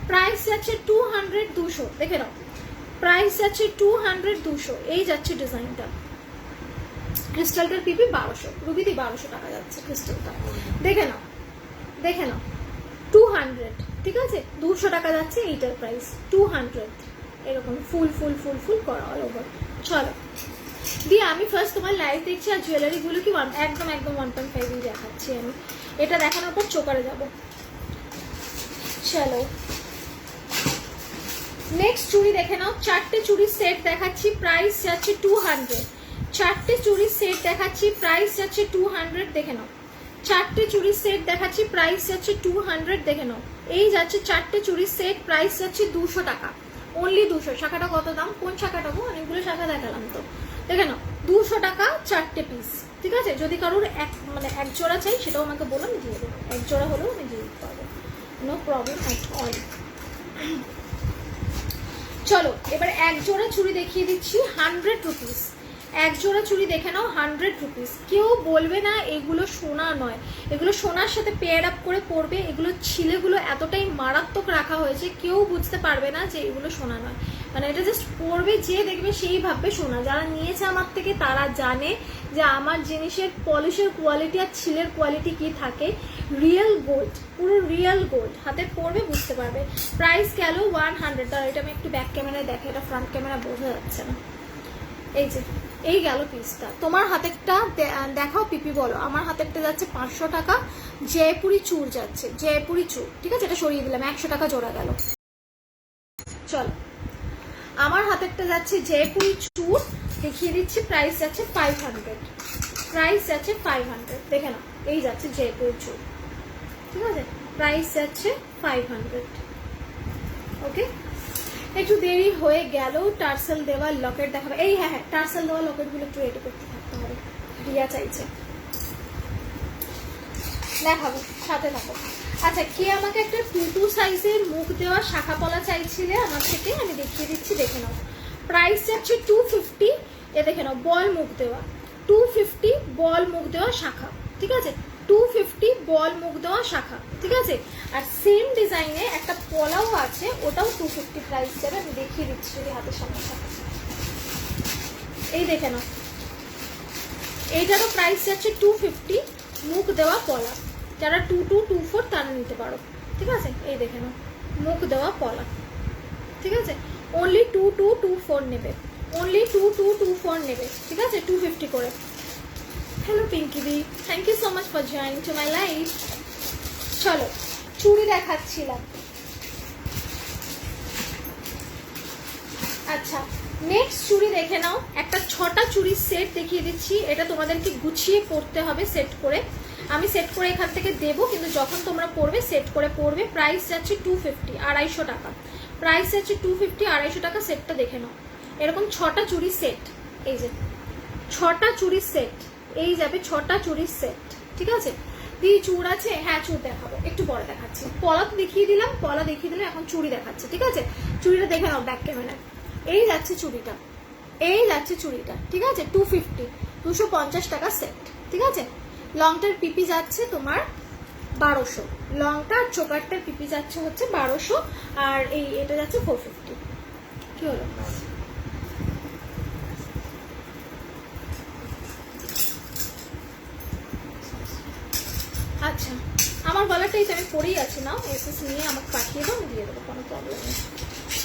প্রাইস যাচ্ছে 200, 200। দেখে নাও, প্রাইস যাচ্ছে 200, 200। এই যাচ্ছে ডিজাইনটা। ক্রিস্টালটার পিপি 1200, রুবিদি 1200 টাকা যাচ্ছে ক্রিস্টালটা। দেখে নাও, দেখে নাও, 200, ঠিক আছে, 200 টাকা যাচ্ছে এইটার প্রাইস, 200। এরকম ফুল ফুল ফুল ফুল করা অল ওভার। চলো দিয়ে আমি ফার্স্ট তোমার লাইভ দেখছি, আর জুয়েলারিগুলো কি একদম একদম 1.5 দিয়ে দেখাচ্ছি আমি। এটা দেখানোর পর চোকারে যাব। চলো নেক্সট চুড়ি দেখে নাও, 4টে চুড়ির সেট দেখাচ্ছি, প্রাইস যাচ্ছে 200। 4টে চুড়ির সেট দেখাচ্ছি, প্রাইস যাচ্ছে 200। দেখে নাও, 4টে চুড়ির সেট দেখাচ্ছি, প্রাইস যাচ্ছে 200। দেখে নাও, এই যাচ্ছে 4টে চুড়ির সেট, প্রাইস যাচ্ছে 200 টাকা, অনলি 200। শাখাটা কত দাম, কোন শাখাটা গো, অনেকগুলো শাখা দেখালাম তো। দেখে নাও, 200 টাকা 4টে পিস, ঠিক আছে। যদি কারোর এক জোড়া চাই সেটাও আমাকে বলো, আমি দিয়ে দেবো। এক জোড়া হলেও আমি দিয়ে দিতে পারবো, নো প্রবলেম অ্যাট অল। চলো এবার এক জোড়া চুড়ি দেখিয়ে দিচ্ছি, 100 রুপিস। এক জোড়া চুড়ি দেখে নাও, 100 রুপিস। কেউ বলবে না এগুলো সোনা নয়, এগুলো সোনার সাথে পেয়ার আপ করে পরবে। এগুলো ছিলেগুলো এতটাই মারাত্মক রাখা হয়েছে, কেউ বুঝতে পারবে না যে এগুলো সোনা নয়। মানে এটা জাস্ট পরবে, যে দেখবে সেই ভাববে সোনা। যারা নিয়েছে আমার থেকে তারা জানে যে আমার জিনিসের পলিশের কোয়ালিটি আর ছিলের কোয়ালিটি কি থাকে। রিয়েল গোল্ড, পুরো রিয়েল গোল্ড। হাতে পরবে বুঝতে পারবে। প্রাইস গেল 100। তার এটা আমি একটু ব্যাক ক্যামেরায় দেখে, এটা ফ্রন্ট ক্যামেরা বোঝা যাচ্ছে না। এই যে এই গেল পিসটা। তোমার হাতেরটা দেখাও পিপি বলো। আমার হাতেরটা যাচ্ছে 500 টাকা, জয়পুরি চূড় যাচ্ছে, জয়পুরি চূড়, ঠিক আছে। এটা সরিয়ে দিলাম, 100 টাকা জোড়া গেল। চলো আমার হাতেরটা যাচ্ছে জয়পুরি চূড়, দেখিয়ে দিচ্ছি। প্রাইস যাচ্ছে 500, প্রাইস যাচ্ছে 500। দেখে নাও, এই যাচ্ছে জয়পুরি চূড়, ঠিক আছে। প্রাইস যাচ্ছে 500, ওকে। একটু দেরি হয়ে গেল, টার্সেল দেওয়া লকেট দেখাবে। এই হ্যাঁ, টার্সেল দেওয়া লকেটগুলো একটু রেডি করতে থাকতে হবে, রিয়া চাইছে, দেখাবো, সাথে থাকো। আচ্ছা, কে আমাকে একটা 2 সাইজের মুখ দেওয়া শাখা পলা চাইছিলে আমার থেকে, আমি দেখিয়ে দিচ্ছি, দেখে নাও। প্রাইস যাচ্ছে 250। এ দেখে নাও, বল মুখ দেওয়া 250, বল মুখ দেওয়া শাখা, ঠিক আছে, 250 বল মুখ দেওয়া শাখা, ঠিক আছে। আর সেম ডিজাইনে একটা পলাও আছে, ওটাও 250 প্রাইস যাবে, আমি দেখিয়ে দিচ্ছি যদি হাতের সামনে থাকে। এই দেখে নাও, এইটারও প্রাইস যাচ্ছে 250, মুখ দেওয়া পলা। যারা 2224 তারা নিতে পারো, ঠিক আছে। এই দেখে নাও, মুখ দেওয়া পলা, ঠিক আছে, অনলি 2224 নেবে, অনলি 2224 নেবে, ঠিক আছে, 250 করে। Hello Pinky di, thank you so much for joining to my life. চলো, চুড়ি দেখাচ্ছিলাম। আচ্ছা, নেক্সট চুড়ি দেখে নাও, একটা 6টা চুড়ির সেট দেখিয়ে দিচ্ছি। এটা তোমাদেরকে গুছিয়ে পরতে হবে, সেট করে। আমি সেট করে এখান থেকে দেবো, কিন্তু যখন তোমরা পরবে সেট করে পরবে। প্রাইস যাচ্ছে 250, 250 টাকা। প্রাইস যাচ্ছে 250, 250 টাকা। সেটটা দেখে নাও, এরকম 6টা চুড়ির সেট, এই যে 6টা চুড়ির সেট, এই যাবে 6টা চুড়ির সেট, ঠিক আছে। দিদি চুড় আছে? হ্যাঁ, চুড় দেখাবো, একটু পরে দেখাচ্ছি। পলা তো দেখিয়ে দিলাম, পলা দেখিয়ে দিলাম, এখন চুড়ি দেখাচ্ছে, ঠিক আছে। চুড়িটা দেখে নাও ব্যাক ক্যামেরায়। এই যাচ্ছে চুড়িটা, এই যাচ্ছে চুড়িটা, ঠিক আছে, 250, 250 টাকা সেট, ঠিক আছে। লংটার পিপি যাচ্ছে তোমার 1200, লংটা আর চোকারটার পিপি যাচ্ছে হচ্ছে 1200, আর এই এটা যাচ্ছে 450। কি হলো? আচ্ছা, আমার গলাটা এই আমি পরেই আছি না, এসএস নিয়ে আমাকে পাঠিয়ে দাও, আমি দিয়ে দেবো, কোনো প্রবলেম নেই।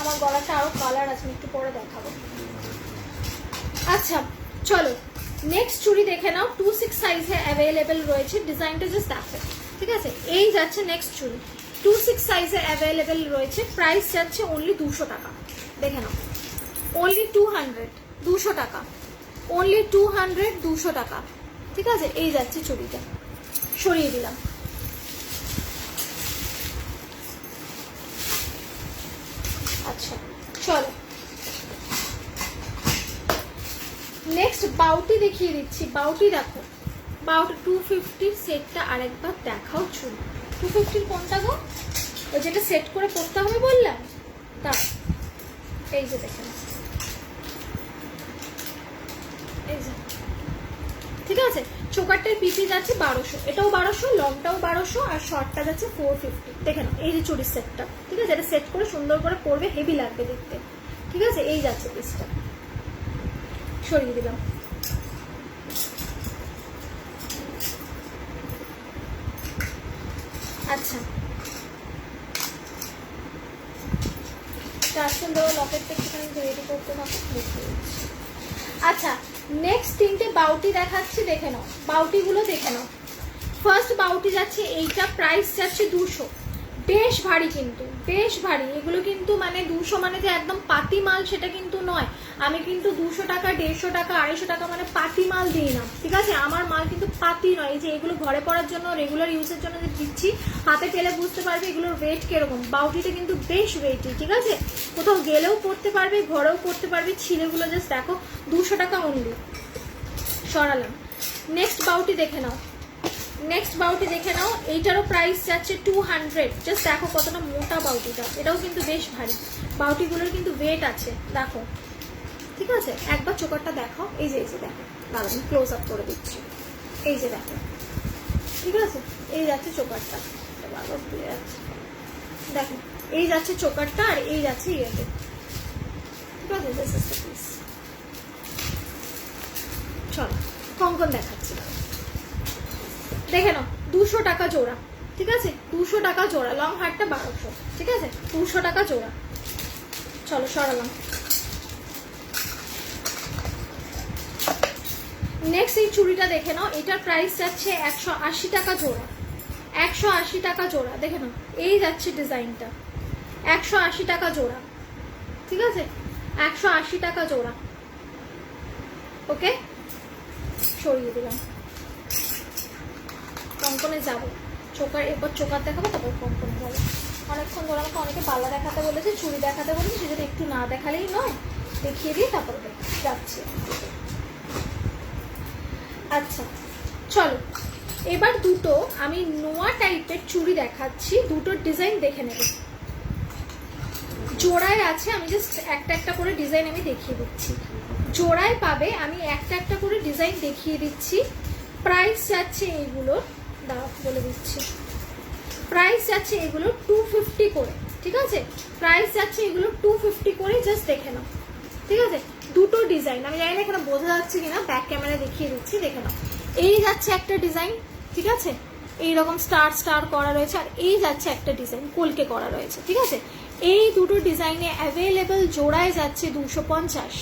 আমার গলাটা আরো কালার আছে, আমি একটু পরে দেখাবো। আচ্ছা চলো, নেক্সট চুড়ি দেখে নাও, 26 সাইজে অ্যাভেলেবেল রয়েছে, ডিজাইনটা জাস্ট দেখো, ঠিক আছে। এই যাচ্ছে নেক্সট চুড়ি, 26 সাইজে অ্যাভেলেবেল রয়েছে। প্রাইস যাচ্ছে অনলি 200 টাকা, দেখে নাও, অনলি 200, 200 টাকা, অনলি 200, 200 টাকা, ঠিক আছে। এই যাচ্ছে চুড়িটা, সরিয়ে দিলাম। আচ্ছা চলো, নেক্সট বাউটি দেখিয়ে দিচ্ছি। বাউটি দেখো, বাউটি 250 সেটটা আরেকবার দেখাও। চুল 250 কোনটা গো? ওই যেটা সেট করে পড়তে হবে বললাম, তা এই যে দেখেন, এই যে, ঠিক আছে। চোকারটার পিপি যাচ্ছে 1200, এটাও 1200, লংটাও 1200, আর শর্টটা যাচ্ছে 450। দেখে নাও, এই যে চুড়ির সেটটা, ঠিক আছে। এটা সেট করে সুন্দর করে পরবে, হেভি লাগবে দেখতে, ঠিক আছে। এই যাচ্ছে পিসটা, সরিয়ে দিলাম। আচ্ছা, টার্সেল দেওয়া লকেটটা একটুখানি রেডি করতে হবে, দেখতে দিচ্ছি। আচ্ছা, নেক্সট 3টে বাউটি দেখাচ্ছি, দেখে নাও, বাউটিগুলো দেখে নাও। ফার্স্ট বাউটি যাচ্ছে এইটা, প্রাইস যাচ্ছে 200, বেশ ভারী, কিন্তু বেশ ভারী এগুলো, কিন্তু মানে 200 মানে যে একদম পাতি মাল সেটা কিন্তু নয়। আমি কিন্তু 200 টাকা, 150 টাকা, 250 টাকা মানে পাতি মাল দিই না, ঠিক আছে। আমার মাল কিন্তু পাতি নয়। এই যে এগুলো ঘরে পড়ার জন্য, রেগুলার ইউজের জন্য যে দিচ্ছি, হাতে পেলে বুঝতে পারবে এগুলোর ওয়েট কিরকম। বাউটিটা কিন্তু বেশ ওয়েটি, ঠিক আছে। কোথাও গেলেও পড়তে পারবে, ঘরেও পড়তে পারবে। ছিলেগুলো জাস্ট দেখো, 200 টাকা অনলি। সরালাম। নেক্সট বাউটি দেখে নাও, নেক্সট বাউটি দেখে নাও, এইটারও প্রাইস যাচ্ছে 200। জাস্ট দেখো কতটা মোটা বাউটিটা, এটাও কিন্তু বেশ ভারী। বাউটিগুলোর কিন্তু ওয়েট আছে, দেখো, ঠিক আছে। একবার চোকারটা দেখাও, এই যে, এই যে দেখো, দাদা আমি ক্লোজ আপ করে দিচ্ছি, এই যে দেখো, ঠিক আছে। এই যাচ্ছে চোকারটা, বারবার ভুলে যাচ্ছে, দেখো, এই যাচ্ছে চোকারটা, আর এই যাচ্ছে ইয়েতে, ঠিক আছে। This is the piece. চলো, কঙ্কন দেখাচ্ছি, দেখে নাও, 200 টাকা জোড়া, ঠিক আছে, 200 টাকা জোড়া। লং হারটা 1200, ঠিক আছে, 200 টাকা জোড়া। চলো সরালাম। নেক্সট এই চুড়িটা দেখে নাও, এটার প্রাইস যাচ্ছে 180 টাকা জোড়া, 180 টাকা জোড়া, দেখে নাও। এই যাচ্ছে ডিজাইনটা, 180 টাকা জোড়া, ঠিক আছে, 180 টাকা জোড়া। ওকে, সরিয়ে দিলাম। কঙ্কনে যাবো, চোকার এরপর চোকার দেখাবো, তারপর কঙ্কনে যাবো। অনেকক্ষণ ধরে আমাকে অনেকে বালা দেখাতে বলেছে, চুড়ি দেখাতে বলেছে, সেটা একটু না দেখালেই নয়, দেখিয়ে দিয়ে তারপরে যাচ্ছি। আচ্ছা চলো, এবার দুটো আমি নোয়া টাইপের চুড়ি দেখাচ্ছি, দুটোর ডিজাইন দেখে নেবে। জোড়ায় আছে, আমি জাস্ট একটা একটা করে ডিজাইন আমি দেখিয়ে দিচ্ছি। জোড়ায় পাবে, আমি একটা একটা করে ডিজাইন দেখিয়ে দিচ্ছি। প্রাইস যাচ্ছে এইগুলোর, দাঁড়া বলে দিচ্ছি, প্রাইস যাচ্ছে এগুলো 250 করে, ঠিক আছে? প্রাইস যাচ্ছে এগুলো 250 করে, জাস্ট দেখে নাও, ঠিক আছে? দুটো ডিজাইন, আমি জানি না এখানে বোঝা যাচ্ছে কিনা, ব্যাক ক্যামেরায় দেখিয়ে দিচ্ছি, দেখে নাও। এই যাচ্ছে একটা ডিজাইন, ঠিক আছে, এইরকম স্টার স্টার করা রয়েছে, আর এই যাচ্ছে একটা ডিজাইন কলকে করা রয়েছে, ঠিক আছে? এই দুটো ডিজাইনে অ্যাভেলেবেল জোড়ায় যাচ্ছে 250,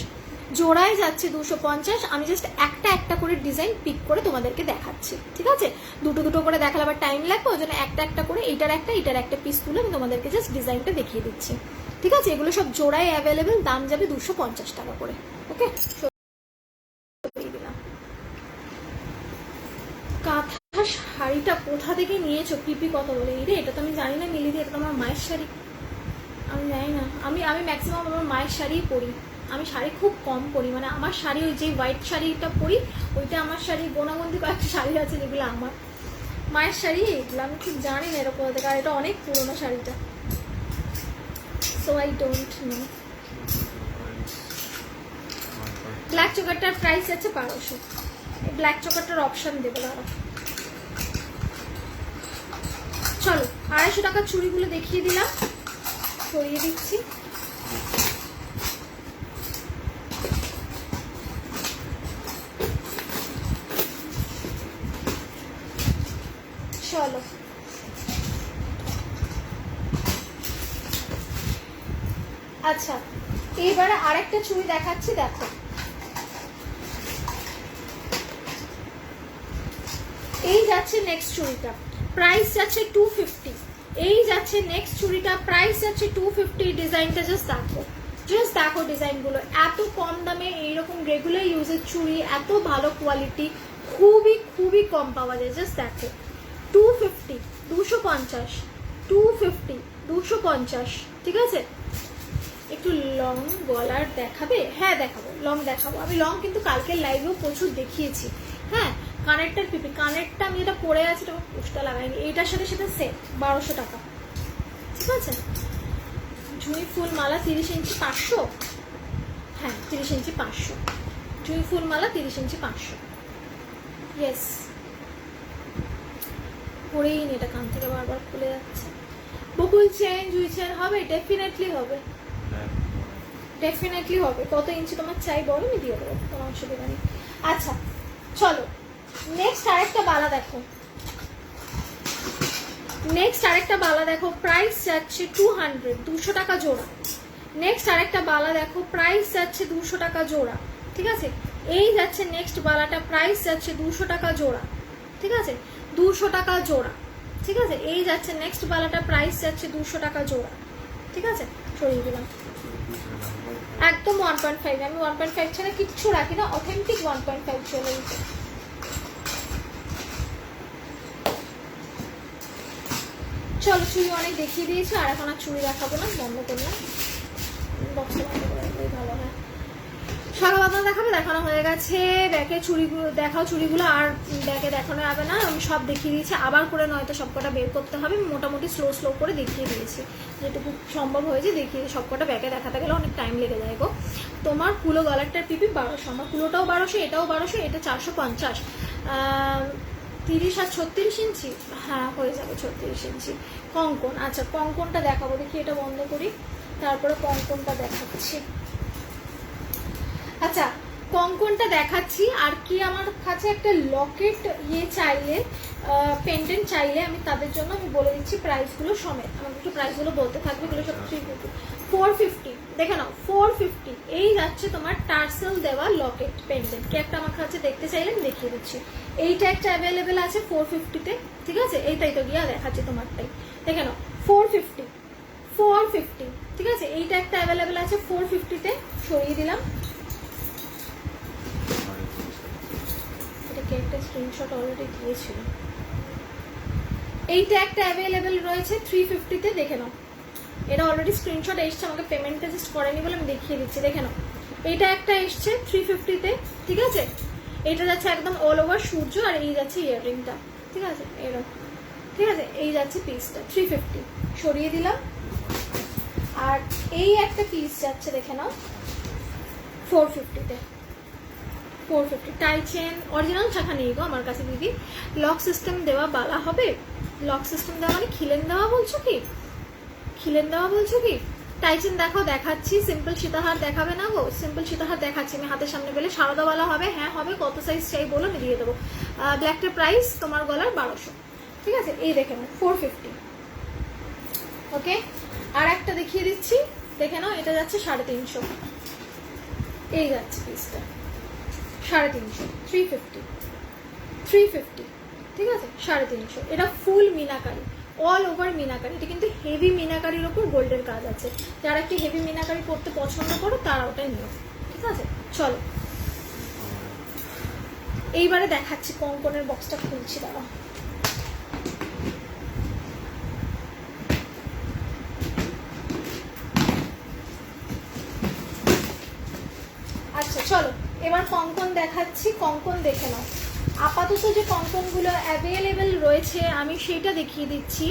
জোড়ায় যাচ্ছে 250। আমি জাস্ট একটা একটা করে ডিজাইন পিক করে তোমাদেরকে দেখাচ্ছি, ঠিক আছে? দুটো দুটো করে দেখালে আবার টাইম লাগবে, ওই জন্য একটা একটা করে এইটার একটা পিস তুলে আমি তোমাদেরকে জাস্ট ডিজাইনটা দেখিয়ে দিচ্ছি, ঠিক আছে? এগুলো সব জোড়ায় অ্যাভেলেবেল, দাম যাবে 250 টাকা করে, ওকে? কাঁথা শাড়িটা কোথা থেকে নিয়েছো, পিপি কত বলে? এই রে, এটা তো আমি জানি না মিলি দি, এটা তো আমার মায়ের শাড়ি, আমি জানি না। আমি ম্যাক্সিমাম আমার মায়ের শাড়িই পরি, আমি শাড়ি খুব কম পরি, মানে আমার শাড়ি ওই যে হোয়াইট শাড়িটা পরি, ওইটা আমার শাড়ি, গোনাগন্দি কয়েকটা শাড়ি আছে যেগুলো আমার মায়ের শাড়ি, এগুলো আমি ঠিক জানি না এরকম থেকে, আর এটা অনেক পুরোনো শাড়িটা, so I don't know. Black চোকারটার প্রাইস আছে 1200, ব্ল্যাক চোকারটার অপশন দেবো দাঁড়া। চলো 250 টাকার চুড়িগুলো দেখিয়ে দিলাম, সরিয়ে দিচ্ছি। চলো আচ্ছা, এবারে আরেকটা চুড়ি দেখাচ্ছি, দেখো। এই যাচ্ছে নেক্সট চুড়িটা, প্রাইস যাচ্ছে 250। এই যাচ্ছে নেক্সট চুড়িটা, প্রাইস যাচ্ছে 250। ডিজাইনটা জাস্ট দেখো ডিজাইনগুলো, এত কম দামে এইরকম রেগুলার ইউজের চুড়ি, এত ভালো কোয়ালিটি, খুবই খুবই কম পাওয়া যায়। জাস্ট দেখো 250, 250, 250, 250, ঠিক আছে? একটু লং গলার দেখাবে? হ্যাঁ দেখাবো, লং দেখাবো। আমি লং কিন্তু কালকের লাইভেও প্রচুর দেখিয়েছি। হ্যাঁ, কানেরটার পিপি, কানেরটা আমি যেটা পরে আছি এটা পোস্টটা লাগাইনি, এইটার সাথে সেটা সেট 1200 টাকা, ঠিক আছে? জুঁই ফুল মালা 30 ইঞ্চি 500, হ্যাঁ 30 ইঞ্চি 500, জুঁই ফুল মালা 30 ইঞ্চি 500, ইয়েস। পরেই নি, এটা কান থেকে বারবার খুলে যাচ্ছে। বকুল চেন, জুঁই চেন হবে, ডেফিনেটলি হবে, ডেফিনেটলি হবে। কত ইঞ্চি তোমার চাই বলো, আমি দিয়ে দেবো, কোনো অসুবিধা নেই। আচ্ছা চলো নেক্সট আরেকটা বালা দেখো, নেক্সট আরেকটা বালা দেখো, প্রাইস যাচ্ছে 200, 200 টাকা জোড়া। নেক্সট আরেকটা বালা দেখো, প্রাইস যাচ্ছে 200 টাকা জোড়া, ঠিক আছে? এই যাচ্ছে নেক্সট বালাটা, প্রাইস যাচ্ছে 200 টাকা জোড়া, ঠিক আছে? 200 টাকা জোড়া, ঠিক আছে? এই যাচ্ছে নেক্সট বালাটা, প্রাইস যাচ্ছে 200 টাকা জোড়া, ঠিক আছে? সরিয়ে দিলাম একদম 1.5, আমি 1.5 ছাড়া কিচ্ছু রাখি না, অথেন্টিক 1.5 চলে দিতে। চলো চুড়ি অনেক দেখিয়ে দিয়েছি, আর এখন আর চুড়ি দেখাবো না, বন্ধ করলাম, বক্সে বন্ধ করে দিলেই ভালো হয়। সারা বাদনা দেখাবে, দেখানো হয়ে গেছে। ব্যাকে চুড়িগুলো দেখাও, চুড়িগুলো আর ব্যাকে দেখানো যাবে না, আমি সব দেখিয়ে দিয়েছি, আবার করে নয়তো সবকটা বের করতে হবে। মোটামুটি স্লো করে দেখিয়ে দিয়েছি, যেটুকু সম্ভব হয়েছে দেখিয়ে, সবকটা ব্যাকে দেখাতে গেলে অনেক টাইম লেগে যায় গো। তোমার কুলো গলারটার পিপি 1200, আমার কুলোটাও 1200, এটাও 1200, এটা 450, 30 আর 36 ইঞ্চি, হ্যাঁ হয়ে যাবে 36 ইঞ্চি। কঙ্কন, আচ্ছা কঙ্কনটা দেখাবো, দেখি এটা বন্ধ করি, তারপরে কঙ্কনটা দেখাচ্ছি। আচ্ছা কঙ্কনটা দেখাচ্ছি। আর কি আমার কাছে একটা লকেট চাইলে, পেন্ডেন্ট চাইলে, আমি তাদের জন্য আমি বলে দিচ্ছি প্রাইসগুলো সমেত, আমাকে একটু প্রাইসগুলো বলতে থাকবে, এগুলো সব 350, 450, দেখে নাও 450। এই যাচ্ছে তোমার টার্সেল দেওয়া লকেট পেন্ডেন্ট, কি একটা আমার কাছে দেখতে চাইলেন দেখিয়ে দিচ্ছি। এইটা একটা অ্যাভেলেবেল আছে 450-তে, ঠিক আছে? এইটাই তো গিয়া দেখাচ্ছি তোমারটাই, দেখে নাও 450, 450, ঠিক আছে? এইটা একটা অ্যাভেলেবেল আছে 450-তে, সরিয়ে দিলাম। এটাকে একটা স্ক্রিনশট অলরেডি দিয়েছিল, এইটা একটা অ্যাভেলেবেল রয়েছে 350-তে, দেখে নাও। এটা অলরেডি স্ক্রিনশট এসছে, আমাকে পেমেন্টটা জাস্ট করেনি বলে আমি দেখিয়ে দিচ্ছি, দেখে নাও। এটা একটা এসছে 350-তে, ঠিক আছে। এটা যাচ্ছে একদম অল ওভার সূর্য, আর এই যাচ্ছে ইয়াররিংটা, ঠিক আছে, এরকম, ঠিক আছে। এই যাচ্ছে পিসটা 350, সরিয়ে দিলাম। আর এই একটা পিস যাচ্ছে, দেখে নাও, 450-তে। 450 টাই চেন, অরিজিনাল শাখা নেই গো আমার কাছে দিদি। লক সিস্টেম দেওয়া বালা হবে? লক সিস্টেম দেওয়া মানে খিলেন দেওয়া বলছো কি? খিলেন দেওয়া বলছো কি? টাই চেন দেখাও, দেখাচ্ছি। সিম্পল সীতাহার দেখাবে না গো? সিম্পল সীতাহার দেখাচ্ছি আমি হাতের সামনে পেলে। সারদাওয়ালা হবে? হ্যাঁ হবে। কত সাইজ চাই বলো, আমি দিয়ে দেবো। ব্ল্যাকটার প্রাইস তোমার গলার 1200, ঠিক আছে। এই দেখে নাও 450, ওকে। আর একটা দেখিয়ে দিচ্ছি, দেখে নাও। এটা যাচ্ছে 350, এই যাচ্ছে পিসটা 350, 350, ঠিক আছে, 350। এটা ফুল মিনাকারি, অল ওভার মিনাকারি। এটা কিন্তু হেভি মিনাকারির ওপর গোল্ডের কাজ আছে। যারা একটু হেভি মিনাকারি করতে পছন্দ করো তারা ওটা নিও, ঠিক আছে। চলো এইবারে দেখাচ্ছি কঙ্কনের বক্সটা খুলছি, দাঁড়াও। আচ্ছা চলো এবার কঙ্কন দেখাচ্ছি, কঙ্কন দেখে নাও। আপাতত যে কঙ্কনগুলো অ্যাভেলেবেল রয়েছে আমি সেটা দেখিয়ে দিচ্ছি।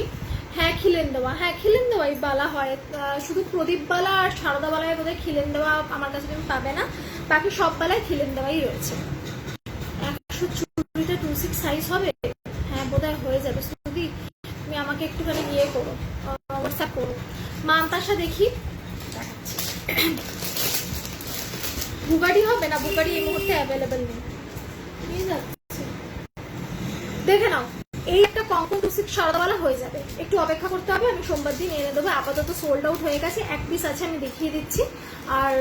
হ্যাঁ খিলেন দেওয়া, হ্যাঁ খিলেন দেওয়াই বালা হয়। শুধু প্রদীপ বালা আর সারদা বালায় বোধহয় খিলেন দেওয়া আমার কাছে তুমি পাবে না, বাকি সব বালায় খিলেন দেওয়াই রয়েছে। 164টা 26 সাইজ হবে? হ্যাঁ বোধহয় হয়ে যাবে। যদি তুমি আমাকে একটুখানি ইয়ে করো, হোয়াটসঅ্যাপ করো। মানতাসা দেখি, বুগাড়ি হবে না? বুগাড়ি এই মুহূর্তে অ্যাভেলেবেল নেই, দেখে নাও। এই একটা কঙ্কন 26 সারদাওয়ালা হয়ে যাবে, একটু অপেক্ষা করতে হবে, আমি সোমবার দিন এনে দেবো। আপাতত সোল্ড আউট হয়ে গেছে, এক পিস আছে আমি দেখিয়ে দিচ্ছি। আর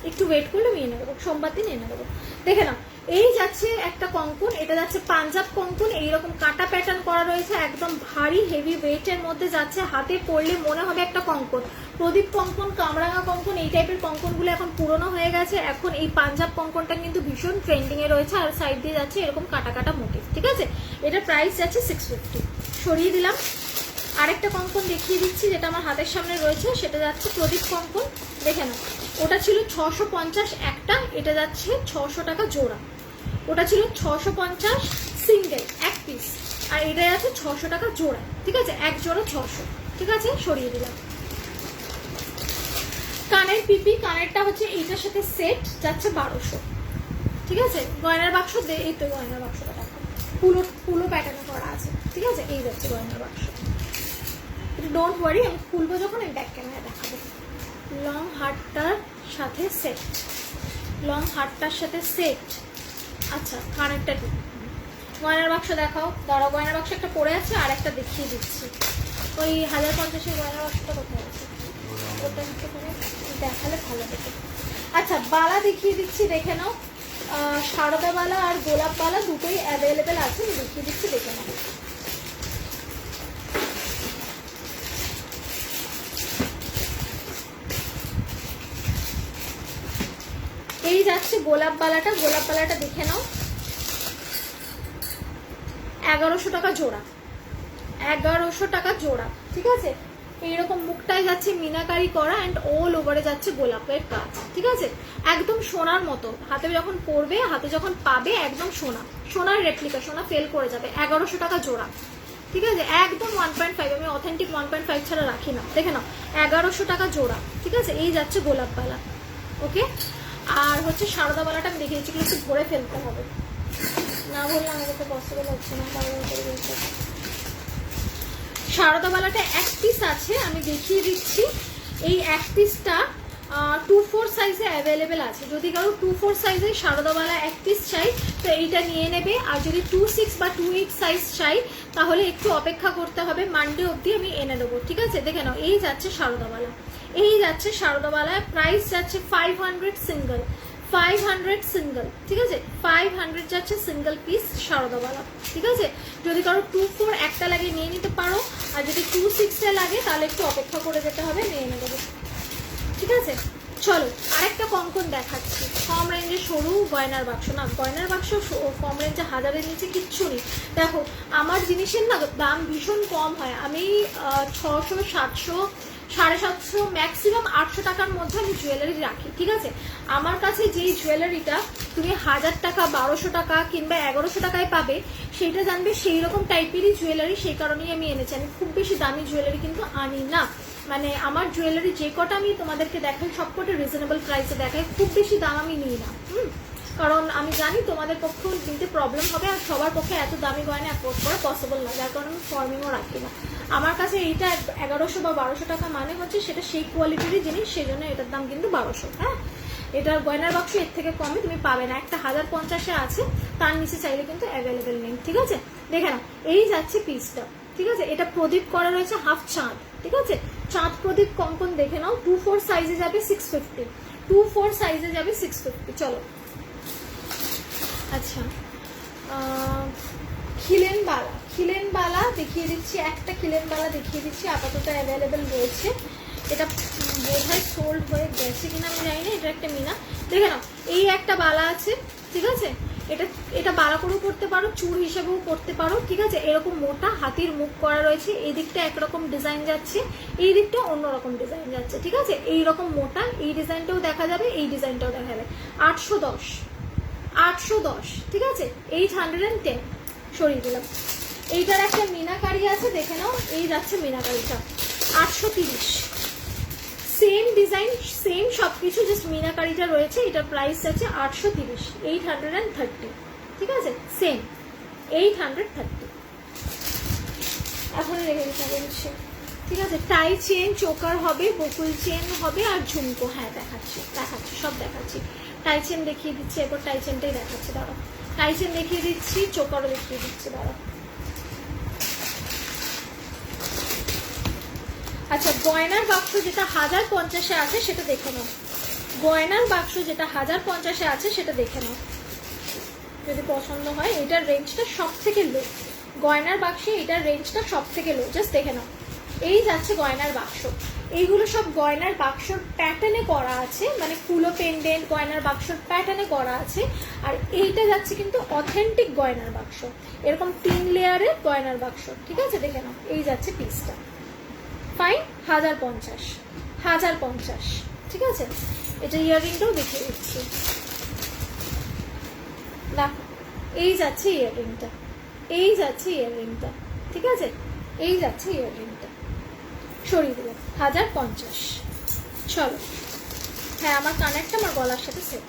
একটু ওয়েট করলে আমি এনে দেবো, সোমবার দিন এনে দেবো। দেখে নাও এই যাচ্ছে একটা কঙ্কন, এটা যাচ্ছে পাঞ্জাব কঙ্কন। এইরকম কাটা প্যাটার্ন করা রয়েছে, একদম ভারী হেভি ওয়েটের মধ্যে যাচ্ছে। হাতে পড়লে মনে হবে একটা কঙ্কন। প্রদীপ কঙ্কন, কামরাঙা কঙ্কন, এই টাইপের কঙ্কনগুলো এখন পুরনো হয়ে গেছে। এখন এই পাঞ্জাব কঙ্কনটা কিন্তু ভীষণ ট্রেন্ডিং এ রয়েছে, আর সাইড দিয়ে যাচ্ছে এরকম কাটা কাটা মোটিভ, ঠিক আছে। এটা প্রাইস যাচ্ছে 650, সরিয়ে দিলাম। আরেকটা কঙ্কন দেখিয়ে দিচ্ছি যেটা আমার হাতের সামনে রয়েছে, সেটা যাচ্ছে প্রদীপ কঙ্কন, দেখে নাও। ওটা ছিল 650 একটা, এটা যাচ্ছে 600 টাকা জোড়া। ওটা ছিল 650 সিঙ্গেল এক পিস, আর এটা যাচ্ছে 600 টাকা জোড়া, ঠিক আছে। এক জোড়া 600, ঠিক আছে, সরিয়ে দিলাম। কানের পিপি, কানেরটা হচ্ছে এইটার সাথে সেট, যাচ্ছে 1200, ঠিক আছে। গয়নার বাক্স, এই তো গয়নার বাক্সটা দেখো, পুলো প্যাটার্ন করা আছে, ঠিক আছে। এই যাচ্ছে গয়নার বাক্স। ডোন্ট ওয়ারি, আমি খুলবো যখন আমি ব্যাক ক্যামেরা দেখাবো। লং হারটার সাথে সেট, লং হারটার সাথে সেট। আচ্ছা কানেরটা কি? গয়নার বাক্স দেখাও, দাঁড়াও। গয়নার বাক্স একটা পড়ে আছে, আর একটা দেখিয়ে দিচ্ছি। ওই 1050-এর গয়নার বাক্সটা কোথায় আছে? ওটা একটু করে দেখালে ভালো হতো। আচ্ছা বালা দেখিয়ে দিচ্ছি, দেখে নাও। সারদা বালা আর গোলাপ বালা দুটোই অ্যাভেলেবেল আছে, আমি দেখিয়ে দিচ্ছি, দেখে নাও। এই যাচ্ছে গোলাপ বালাটা, গোলাপ বালাটা দেখে নাও। 1100 টাকা জোড়া, 1100 টাকা জোড়া, ঠিক আছে। এইরকম মুখটায় যাচ্ছে মিনাকারি করা, অ্যান্ড অল ওভারে যাচ্ছে গোলাপের কাজ, ঠিক আছে। একদম সোনার মতো, হাতে যখন পরবে, হাতে যখন পাবে, একদম সোনা, সোনার রেপ্লিকা, সোনা ফেল করে যাবে। 1100 টাকা জোড়া, ঠিক আছে। একদম 1.5, আমি অথেন্টিক 1.5 ছাড়া রাখি না, দেখে নাও। 1100 টাকা জোড়া, ঠিক আছে। এই যাচ্ছে গোলাপ বালা, ওকে। আর হচ্ছে সারদা বালাটা আমি দেখিয়েছি, একটু ভরে ফেলতে হবে, না বললে আমাকে তো পসিবল হচ্ছে না। সারদা বালাটা এক পিস আছে, আমি দেখিয়ে দিচ্ছি। এই এক পিসটা 2-4 সাইজে অ্যাভেলেবেল আছে। যদি কারো 2-4 সাইজে সারদা বালা এক পিস চাই তো এইটা নিয়ে নেবে। আর যদি 2-6 বা 2-8 সাইজ চাই তাহলে একটু অপেক্ষা করতে হবে, মানডে অবধি আমি এনে দেবো, ঠিক আছে। দেখে নাও এই যাচ্ছে সারদা বালা, এই যাচ্ছে সারদা বালা। প্রাইস যাচ্ছে 500 সিঙ্গেল, 500 সিঙ্গেল, ঠিক আছে। 500 যাচ্ছে সিঙ্গেল পিস সারদাওয়ালা, ঠিক আছে। যদি কারো 2-4 একটা লাগে নিয়ে নিতে পারো, আর যদি 2-6 লাগে তাহলে একটু অপেক্ষা করে যেতে হবে, নিয়ে নেবে, ঠিক আছে। চলো আরেকটা কঙ্কন দেখাচ্ছি, কম রেঞ্জে সরু গয়নার বাক্স। না গয়নার বাক্স কম রেঞ্জে 1000-এর নিচে কিচ্ছু নেই। দেখো আমার জিনিসের না দাম ভীষণ কম হয়, আমি 600, 700, 750, ম্যাক্সিমাম 800 টাকার মধ্যে আমি জুয়েলারি রাখি। ঠিক আছে, আমার কাছে যেই জুয়েলারিটা তুমি 1000 টাকা, 1200 টাকা কিংবা 1100 টাকায় পাবে, সেইটা জানবে সেই রকম টাইপেরই জুয়েলারি, সেই কারণেই আমি এনেছি। আমি খুব বেশি দামি জুয়েলারি কিন্তু আনি না, মানে আমার জুয়েলারি যে কটা আমি তোমাদেরকে দেখাই সবকটা রিজনেবল প্রাইসে দেখাই, খুব বেশি দাম আমি নিই না। কারণ আমি জানি তোমাদের পক্ষেও নিতে প্রবলেম হবে, আর সবার পক্ষে এত দামি গয়না অ্যাফোর্ড করা পসিবল না, যার কারণে আমি ফর্মিংও রাখি না। আমার কাছে এইটা 1100 বা 1200 টাকা মানে হচ্ছে সেটা সেই কোয়ালিটিরই জিনিস, সেই জন্য এটার দাম কিন্তু 1200। হ্যাঁ, এটার গয়নার বাক্স এর থেকে কমে তুমি পাবে না। একটা 1050-এ আছে, তার নিচে চাইলে কিন্তু অ্যাভেলেবেল নেই। ঠিক আছে, দেখে নাও এই যাচ্ছে পিসটা। ঠিক আছে, এটা প্রদীপ করা রয়েছে হাফ চাঁদ। ঠিক আছে, চাঁদ প্রদীপ কঙ্কন দেখে নাও, 2/4 সাইজে যাবে 650, 2/4 সাইজে যাবে 650। চলো আচ্ছা, খিলেন বালা, খিলেন বালা দেখিয়ে দিচ্ছি, একটা খিলেন বালা দেখিয়ে দিচ্ছি, আপাতত অ্যাভেলেবেল রয়েছে। এটা বোধহয় সোল্ড হয়ে গেছে কিনা আমি জানি না। এটা একটা মিনা, দেখে নাও এই একটা বালা আছে। ঠিক আছে, এটা বালা করেও পড়তে পারো, চূড় হিসেবেও পড়তে পারো। ঠিক আছে, এরকম মোটা হাতির মুখ করা রয়েছে, এই দিকটা একরকম ডিজাইন যাচ্ছে, এই দিকটা অন্যরকম ডিজাইন যাচ্ছে। ঠিক আছে, এইরকম মোটা এই ডিজাইনটাও দেখা যাবে, এই ডিজাইনটাও দেখা যাবে। 810, 810। ঠিক আছে, 810 সরিয়ে দিলাম। এইটার একটা মিনাকারি আছে, দেখে নাও এই যাচ্ছে মিনাকারিটা 830, সেম ডিজাইন সেম সবকিছু, জাস্ট মিনাকারিটা রয়েছে। এটার প্রাইস আছে 830, 830। ঠিক আছে, সেম 830। এখন রেখে দিতে বলছে। ঠিক আছে, টাই চেন চোকার হবে, বকুল চেন হবে, আর ঝুমকো। হ্যাঁ দেখাচ্ছি দেখাচ্ছি সব দেখাচ্ছি। টাই চেন দেখিয়ে দিচ্ছি, এরপর টাই চেনটাই দেখাচ্ছি। দাঁড়াও, টাই চেন দেখিয়ে দিচ্ছি, চোকারও দেখিয়ে দিচ্ছি। দাঁড়াও, আচ্ছা গয়নার বাক্স যেটা 1050-এ আছে সেটা দেখে নাও। গয়নার বাক্স যেটা 1050-এ আছে সেটা দেখে নাও, যদি পছন্দ হয়। এটার রেঞ্জটা সব থেকে লো, গয়নার বাক্সে এটার রেঞ্জটা সব থেকে লো, জাস্ট দেখে নাও। এই যাচ্ছে গয়নার বাক্স, এইগুলো সব গয়নার বাক্সর প্যাটার্নে করা আছে, মানে ফুলো পেন্ডেন্ট গয়নার বাক্সর প্যাটার্নে করা আছে। আর এইটা যাচ্ছে কিন্তু অথেন্টিক গয়নার বাক্স, এরকম 3 লেয়ারের গয়নার বাক্স। ঠিক আছে, দেখে নাও এই যাচ্ছে পিসটা। ফাইন, 1050, 1050। ঠিক আছে, এটা ইয়াররিংটাও দেখিয়ে দিচ্ছি। দেখো এই যাচ্ছে ইয়াররিংটা, এই যাচ্ছে ইয়াররিংটা। ঠিক আছে, এই যাচ্ছে ইয়াররিংটা, সরিয়ে দিলাম 1050। চলো, হ্যাঁ আমার কানেরটা আমার গলার সাথে সেট।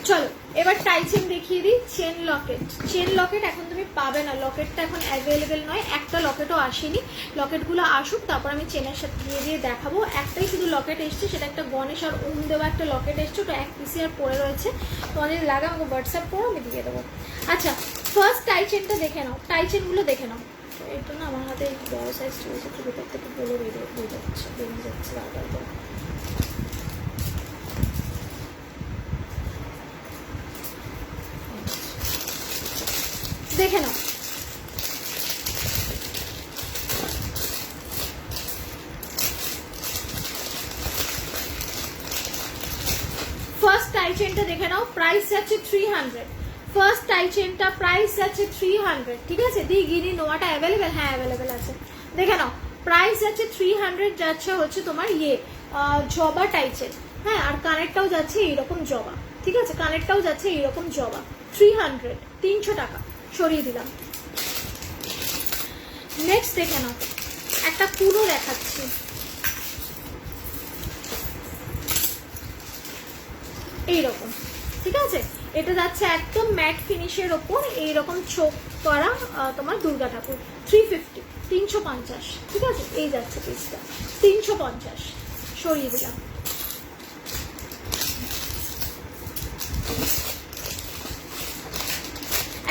চলো এবার টাই চেন দেখিয়ে দিই। চেন লকেট, চেন লকেট এখন তুমি পাবে না, লকেটটা এখন অ্যাভেলেবেল নয়, একটা লকেটও আসেনি। লকেটগুলো আসুক, তারপর আমি চেনের সাথে দিয়ে দেখাবো। একটাই শুধু লকেট এসছে, সেটা একটা গণেশ আর ওম দেওয়া একটা লকেট এসছে, ওটা 1 পিসি আর পড়ে রয়েছে। তোমার যদি লাগে আমাকে হোয়াটসঅ্যাপ করো, আমি দিয়ে দেবো। আচ্ছা ফার্স্ট টাই চেনটা দেখে নাও, টাই চেনগুলো দেখে নাও। এটা না আমার হাতে বড় সাইজ চলেছে, একটু ভেতর থেকে বলে বেরিয়ে যাচ্ছে বারবার করে। দেখে নাও, ফার্স্ট টাই চেনটা দেখে নাও, প্রাইস যাচ্ছে 300। ফার্স্ট টাই চেনটা প্রাইস যাচ্ছে 300। ঠিক আছে, দি গিনি নোয়াটা অ্যাভেলেবেল, হ্যাঁ অ্যাভেলেবেল আছে। দেখে নাও প্রাইস যাচ্ছে 300, যাচ্ছে হচ্ছে তোমার জবা টাই চেন। হ্যাঁ, আর কানেরটাও যাচ্ছে এইরকম জবা। ঠিক আছে, কানেরটাও যাচ্ছে এইরকম জবা। 300, 300 টাকা, সরিয়ে দিলাম। নেক্সট দেখে নাও, একটা পুরো দেখাচ্ছি। এইরকম, ঠিক আছে, এটা যাচ্ছে একদম ম্যাট ফিনিশের ওপর, এইরকম চোখ করা তোমার দুর্গা ঠাকুর। 350, 350। ঠিক আছে, এই যাচ্ছে পিসটা 350, সরিয়ে দিলাম।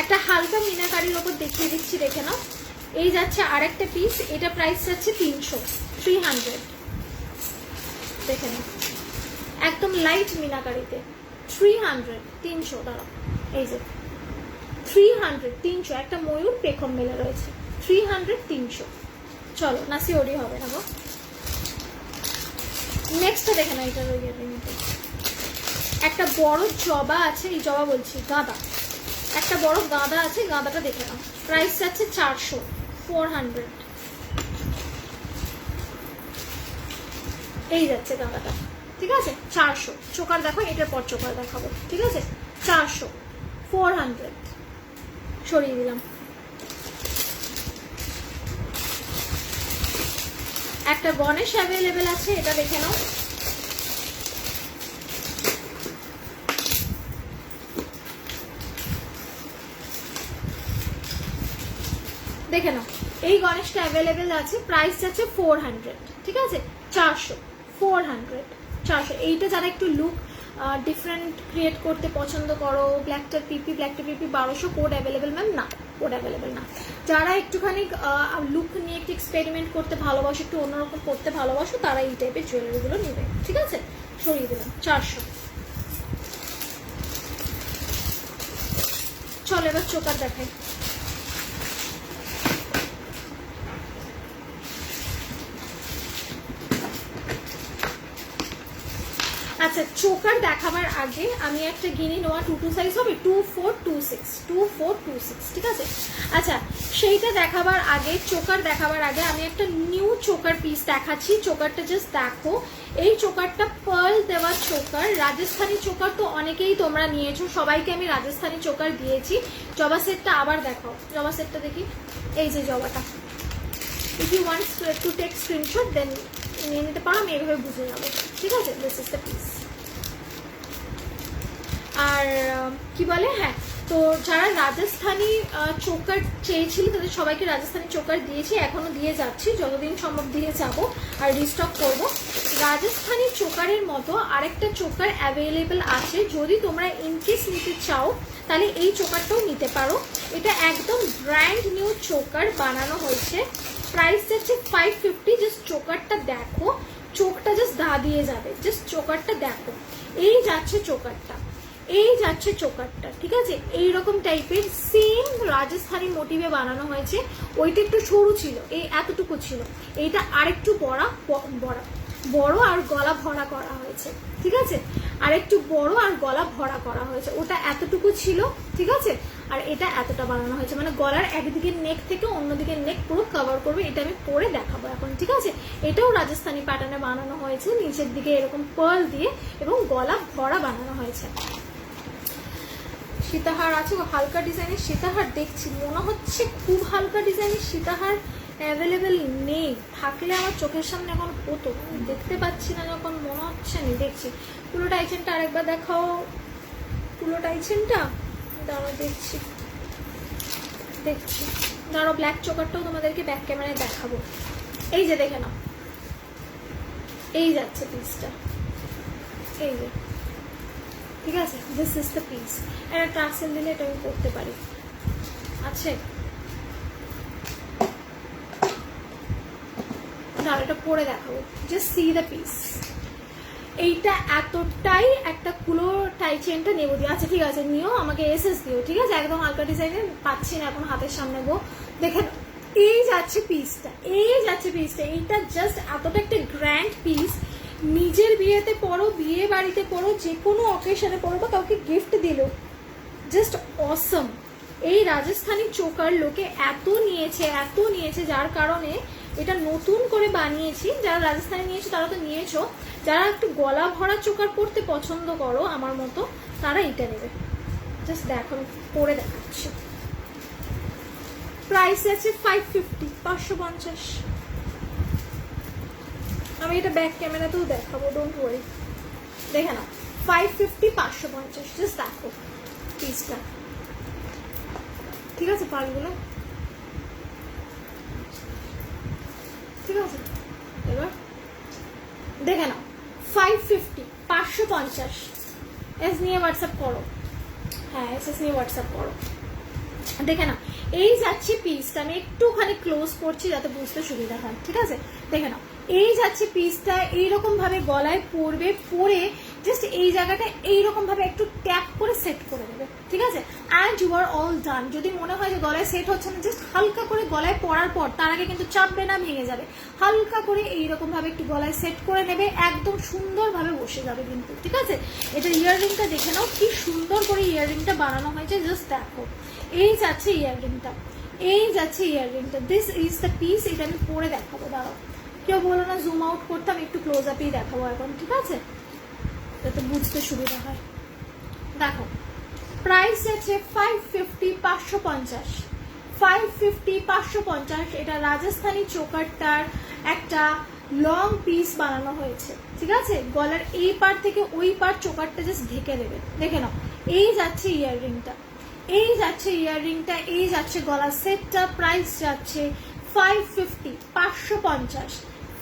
একটা হালকা মিনাকারির ওপর দেখিয়ে দিচ্ছি, দেখে নাও। এই যাচ্ছে আরেকটা পিস, এটা প্রাইস যাচ্ছে 300। দেখে নাও, একদম লাইট মিনাকারিতে 300, 300। দাঁড়াও, এই যে 300, 300, একটা ময়ূর পেখম মেলে রয়েছে। 300, 300, চলো না সিওরি হবে না গো। নেক্সটটা দেখে না, এটার ওই একটা বড় জবা আছে, এই জবা বলছি গাঁদা, একটা বড় গাঁদা আছে, গাঁদাটা দেখে নাও। প্রাইস যাচ্ছে 400, 400। এই যাচ্ছে গাঁদাটা, ঠিক আছে 400। চোকার দেখো, এটার পর চোকার দেখাবো, ঠিক আছে 400, 400 সরিয়ে দিলাম। একটা গণেশ অ্যাভেলেবেল আছে, এটা দেখে নাও। দেখে নাও, এই গণেশটা অ্যাভেলেবেল আছে, প্রাইস যাচ্ছে 400, ঠিক আছে 400, 400, 400। এইটা যারা একটু লুক ডিফারেন্ট ক্রিয়েট করতে পছন্দ করো, ব্ল্যাকটার পিপি, ব্ল্যাকটার পিপি 1200, কোড অ্যাভেলেবেল ম্যাম না, কোড অ্যাভেলেবেল না। যারা একটুখানি লুক নিয়ে একটু এক্সপেরিমেন্ট করতে ভালোবাসো, একটু অন্যরকম করতে ভালোবাসো, তারা এই টাইপের জুয়েলারিগুলো নেবে, ঠিক আছে সরিয়ে দিলাম 400। চলো এবার চোকার দেখাই। আচ্ছা, চোকার দেখাবার আগে আমি একটা গিনি নেওয়া 22 সাইজ হবে, 2426, 2426, ঠিক আছে। আচ্ছা, সেইটা দেখাবার আগে, চোকার দেখাবার আগে আমি একটা নিউ চোকার পিস দেখাচ্ছি। চোকারটা জাস্ট দেখো, এই চোকারটা পার্ল দেওয়া চোকার, রাজস্থানী চোকার তো অনেকেই তোমরা নিয়েছো, সবাইকে আমি রাজস্থানী চোকার দিয়েছি। জবা সেটটা আবার দেখাও, জবা সেটটা দেখি, এই যে জবাটা। If you want to take screenshot then নিয়ে নিতে পারো, আমি এইভাবে বুঝে যাবো, ঠিক আছে। This is the piece. আর কি বলে, হ্যাঁ, তো যারা রাজস্থানী চোকার চেয়েছিল তাদের সবাইকে রাজস্থানী চোকার দিয়েছি, এখনো দিয়ে যাচ্ছি, যতদিন সম্ভব দিয়ে যাবো, আর রিস্টক করব। রাজস্থানী চোকারের মতো আরেকটা চোকার অ্যাভেলেবেল আছে, যদি তোমরা ইনকেস নিতে চাও তাহলে এই চোকারটাও নিতে পারো। এটা একদম ব্র্যান্ড নিউ চোকার বানানো হয়েছে, প্রাইস যাচ্ছে 550। জাস্ট চোকারটা দেখো, চোখটা জাস্ট দা দিয়ে যাবে, জাস্ট চোকারটা দেখো। এই যাচ্ছে চোকারটা, এই যাচ্ছে চোকারটা, ঠিক আছে। এইরকম টাইপের সেম রাজস্থানী মোটিভে বানানো হয়েছে। ওইটা একটু সরু ছিল, এই এতটুকু ছিল, এইটা আরেকটু বড় আর গলা ভরা করা হয়েছে, ঠিক আছে। আর একটু বড় আর গলা ভরা করা হয়েছে, ওটা এতটুকু ছিল, ঠিক আছে। আর এটা এতটা বানানো হয়েছে, মানে গলার একদিকের নেক থেকে অন্যদিকের নেক পুরো কভার করবে। এটা আমি পরে দেখাবো এখন, ঠিক আছে। এটাও রাজস্থানী প্যাটার্নে বানানো হয়েছে, নিচের দিকে এরকম পার্ল দিয়ে এবং গলা ভরা বানানো হয়েছে। সীতাহার আছে, হালকা ডিজাইনের সীতাহার দেখছি, মনে হচ্ছে খুব হালকা ডিজাইনের সীতাহার অ্যাভেলেবেল নেই, থাকলে আমার চোখের সামনে এখন হতো, দেখতে পাচ্ছি না যখন, মনে হচ্ছে আমি দেখছি। পুরো টাইচেনটা আরেকবার দেখাও, পুরো টাইচেনটা দাঁড়াও দেখছি, দাঁড়াও ব্ল্যাক চোকারটাও তোমাদেরকে ব্যাক ক্যামেরায় দেখাবো। এই যে দেখে নাও, এই যাচ্ছে পিসটা, এই যে, ঠিক আছে। This is the piece. একটা ট্রাসেল দিলে এটা আমি করতে পারি, আছে দাঁড়া, এটা পরে দেখাবো, জাস্ট সি দ্য পিস। এইটা এতটাই একটা কুলো টাই চেনটা নেবো দিয়ে, আচ্ছা ঠিক আছে নিও, আমাকে এসএস দিও, ঠিক আছে। একদম হালকা ডিজাইনের পাচ্ছি না এখন হাতের সামনে গো, দেখে এই যাচ্ছে পিসটা, এই যাচ্ছে পিসটা। এইটা জাস্ট এতটা একটা গ্র্যান্ড পিস, নিজের বিয়েতে পরো, বিয়ে বাড়িতে পরো, যে কোনো অকেশনে পরো, বা কাউকে গিফট দিল, জাস্ট অসম। এই রাজস্থানী চোকার লোকে এত নিয়েছে, যার কারণে এটা নতুন করে বানিয়েছি। যারা রাজস্থানে নিয়েছো তারা তো নিয়েছো, যারা একটু গলা ভরা চোকার পরতে পছন্দ করো আমার মতো, তারা এটা নেবে। জাস্ট দেখো, আমি পরে দেখাচ্ছি। প্রাইস আছে 550, 550। আমি এটা ব্যাক ক্যামেরাতেও দেখাবো, ডোন্ট ওয়ারি। দেখে নাও, 550, 550। জাস্ট দেখো পিসটা, ঠিক আছে। পালগুলো ঠিক আছে। এবার দেখে নাও, 550, 550। এস নিয়ে হোয়াটসঅ্যাপ করো, হ্যাঁ এস নিয়ে হোয়াটসঅ্যাপ করো। দেখে নাও, এই যাচ্ছে পিসটা, আমি একটুখানি ক্লোজ করছি যাতে বুঝতে সুবিধা হয়, ঠিক আছে। দেখে নাও, এই যাচ্ছে পিসটা, এইরকম ভাবে গলায় পরবে, পরে জাস্ট এই জায়গাটা এইরকম ভাবে একটু ট্যাপ করে সেট করে দেবে, ঠিক আছে? And you are all done. যদি মনে হয় যে গলায় সেট হচ্ছে না, জাস্ট হালকা করে গলায় পরার পর, তার আগে কিন্তু চাপবে না, ভেঙে যাবে, হালকা করে এইরকম ভাবে একটু গলায় সেট করে নেবে, একদম সুন্দরভাবে বসে যাবে কিন্তু, ঠিক আছে? এটা ইয়াররিংটা দেখে নাও কি সুন্দর করে ইয়াররিংটা বানানো হয়েছে, জাস্ট দেখো। এই যাচ্ছে ইয়াররিংটা, এই যাচ্ছে ইয়াররিংটা, দিস ইজ দ্য পিস। এটা আমি পরে দেখাবো, দাঁড়াও, কেউ বলো না জুম আউট করতে, আমি একটু ক্লোজ আপেই দেখাবো এখন, ঠিক আছে, যাতে বুঝতে সুবিধা হয়। দেখো প্রাইস আছে 550, 550, 550, 550। এটা রাজস্থানি চোকারটার একটা লং পিস বানানো হয়েছে, ঠিক আছে? গলার এই পার থেকে ওই পার চোকারটা জাস্ট ঢেকে দেবে, দেখে নাও। এই যাচ্ছে ইয়াররিংটা, এই যাচ্ছে ইয়াররিংটা, এই যাচ্ছে গলার সেটটা। প্রাইস যাচ্ছে 550, 550,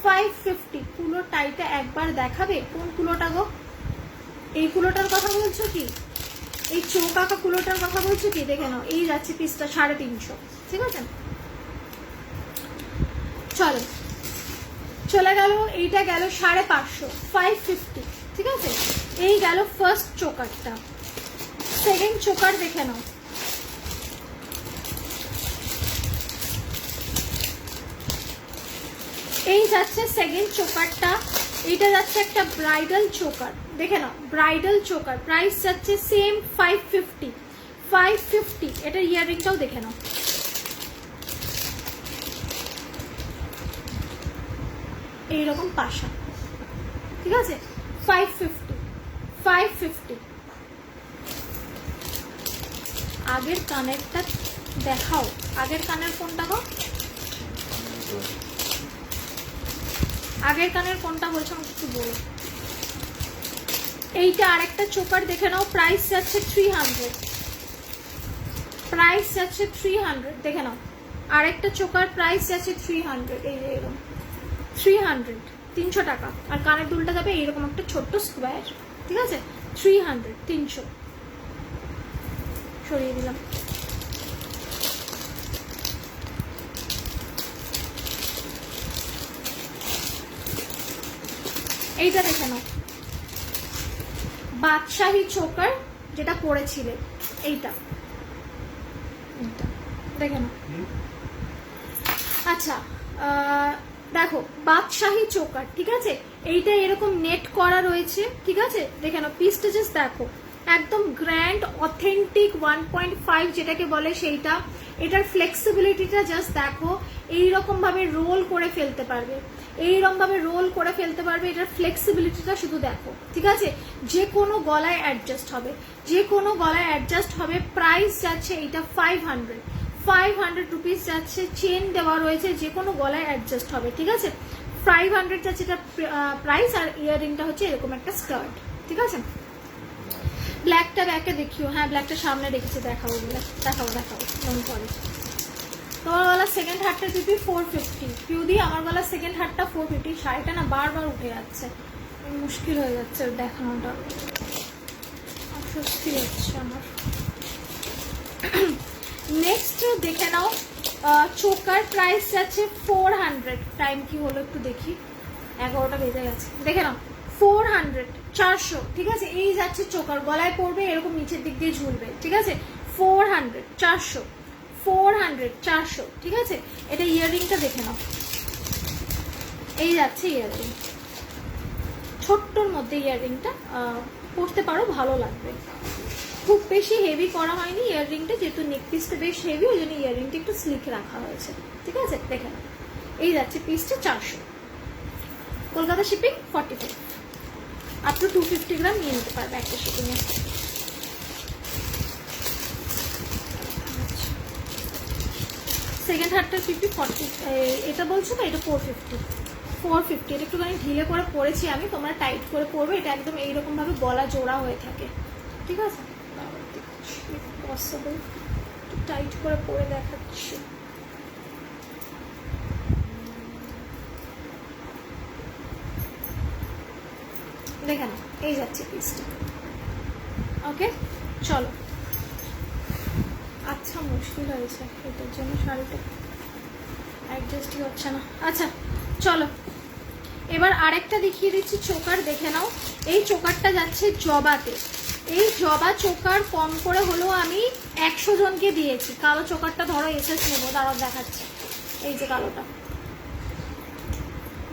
550। কুলো টাইটা একবার দেখাবে? কোন কুলোটা গো? এই কুলোটার কথা বলছো কি? এই চৌকাকা কুলোটার কথা বলছো কি? দেখে নাও, এই যাচ্ছে পিসটা 350, ঠিক আছে? চলো, চলে গেল, এইটা গেল 550, 550, ঠিক আছে? এই গেল ফার্স্ট চোকারটা। সেকেন্ড চোকার দেখে নাও, এই যাচ্ছে সেকেন্ড চোকারটা। এটা যাচ্ছে একটা ব্রাইডাল চোকার, দেখে নাও, ব্রাইডাল চোকার। প্রাইস যাচ্ছে সেম 550, 550। এটা ইয়াররিংটাও দেখে নাও, এইরকম পাশা, ঠিক আছে? 550, 550। আগের কানেরটা দেখাও, আগের কানের কোনটা গো? আগের কানের কোনটা বলছো আমাকে একটু বলো। এইটা আরেকটা চোকার দেখে নাও। প্রাইস যাচ্ছে 300, প্রাইস যাচ্ছে 300, দেখে নাও। আরেকটা চোকার প্রাইস যাচ্ছে 300, এই যে এরকম 300, 300 টাকা। আর কানের দুলটা যাবে এইরকম একটা ছোট্ট স্কোয়ার, ঠিক আছে? 300, 300। সরিয়ে দিলাম। এইটা দেখে নাও, বাদশাহী চোকার যেটা পরেছিলে, এইটা দেখে নাও। আচ্ছা দেখো, বাদশাহী চোকার, ঠিক আছে? এইটা এরকম নেট করা রয়েছে, ঠিক আছে? দেখে নাও পিসটা, জাস্ট দেখো, একদম গ্র্যান্ড অথেন্টিক 1.5 যেটাকে বলে সেইটা। এটার ফ্লেক্সিবিলিটিটা জাস্ট দেখো, এইরকম ভাবে রোল করে ফেলতে পারবে, এইরকম ভাবে রোল করে ফেলতে পারবে। এটার ফ্লেক্সিবিলিটিটা শুধু দেখো, ঠিক আছে? যে কোনো গলায় অ্যাডজাস্ট হবে, যে কোনো গলায় অ্যাডজাস্ট হবে। প্রাইস যাচ্ছে এইটা 500, 500 রুপিস যাচ্ছে। চেন দেওয়া রয়েছে, যে কোনো গলায় অ্যাডজাস্ট হবে, ঠিক আছে? 500 যাচ্ছে এটা প্রাইস। আর ইয়াররিংটা হচ্ছে এরকম একটা স্কার্ট, ঠিক আছে? ব্ল্যাকটা ব্যাকে দেখিও, হ্যাঁ ব্ল্যাকটা সামনে রেখেছি, দেখাবো বলে, দেখাবো দেখাবো মন করে। তোমার গলা সেকেন্ড হারটা দিবি 450, পিউদি আমার গলা সেকেন্ড হারটা 450। শাড়িটা না বারবার উঠে যাচ্ছে, মুশকিল হয়ে যাচ্ছে দেখানোটা, অস্বস্তি হচ্ছে আমার। নেক্সট দেখে নাও, চোকার প্রাইস যাচ্ছে 400। টাইম কি হলো একটু দেখি, 11টা বেজে গেছে, দেখে নাও 400, 400, ঠিক আছে? এই যাচ্ছে চোকার, গলায় পড়বে, এরকম নিচের দিক দিয়ে ঝুলবে, ঠিক আছে? 400, 400, 400, 400, ঠিক আছে? এটা ইয়াররিংটা দেখে নাও, এই যাচ্ছে ইয়াররিং, ছোট্টর মধ্যে ইয়াররিংটা পরতে পারো, ভালো লাগবে। খুব বেশি হেভি করা হয়নি ইয়াররিংটা, যেহেতু নেক পিসটা বেশ হেভি, ওই জন্য ইয়াররিংটা একটু স্লিক রাখা হয়েছে, ঠিক আছে? দেখে নাও, এই যাচ্ছে পিসটা 400। কলকাতা শিপিং 45, আপ টু 250 গ্রাম নিয়ে নিতে পারবে একটা শিপিংয়ে। সেকেন্ড হারটা 50, 40, এটা বলছো তো? এটা 450, 450। এটা একটুখানি ঢিলে করে পরেছি আমি, তোমরা টাইট করে পরবে। এটা একদম এইরকম ভাবে গলা জোড়া হয়ে থাকে, ঠিক আছে? পসিবল টাইট করে পরে দেখাচ্ছি। দেখে না, এই যাচ্ছে পিসটা, ওকে? চলো, আচ্ছা মুশকিল হয়েছে এটার জন্য, শাড়িটা অ্যাডজাস্টই হচ্ছে না। আচ্ছা চলো, এবার আরেকটা দেখিয়ে দিচ্ছি চোকার, দেখে নাও। এই চোকারটা যাচ্ছে জবাতে। এই জবা চোকার কম করে হলেও আমি 100 জনকে দিয়েছি। কালো চোকারটা ধরো এসএস নেবো, দাঁড়াও দেখাচ্ছি। এই যে কালোটা,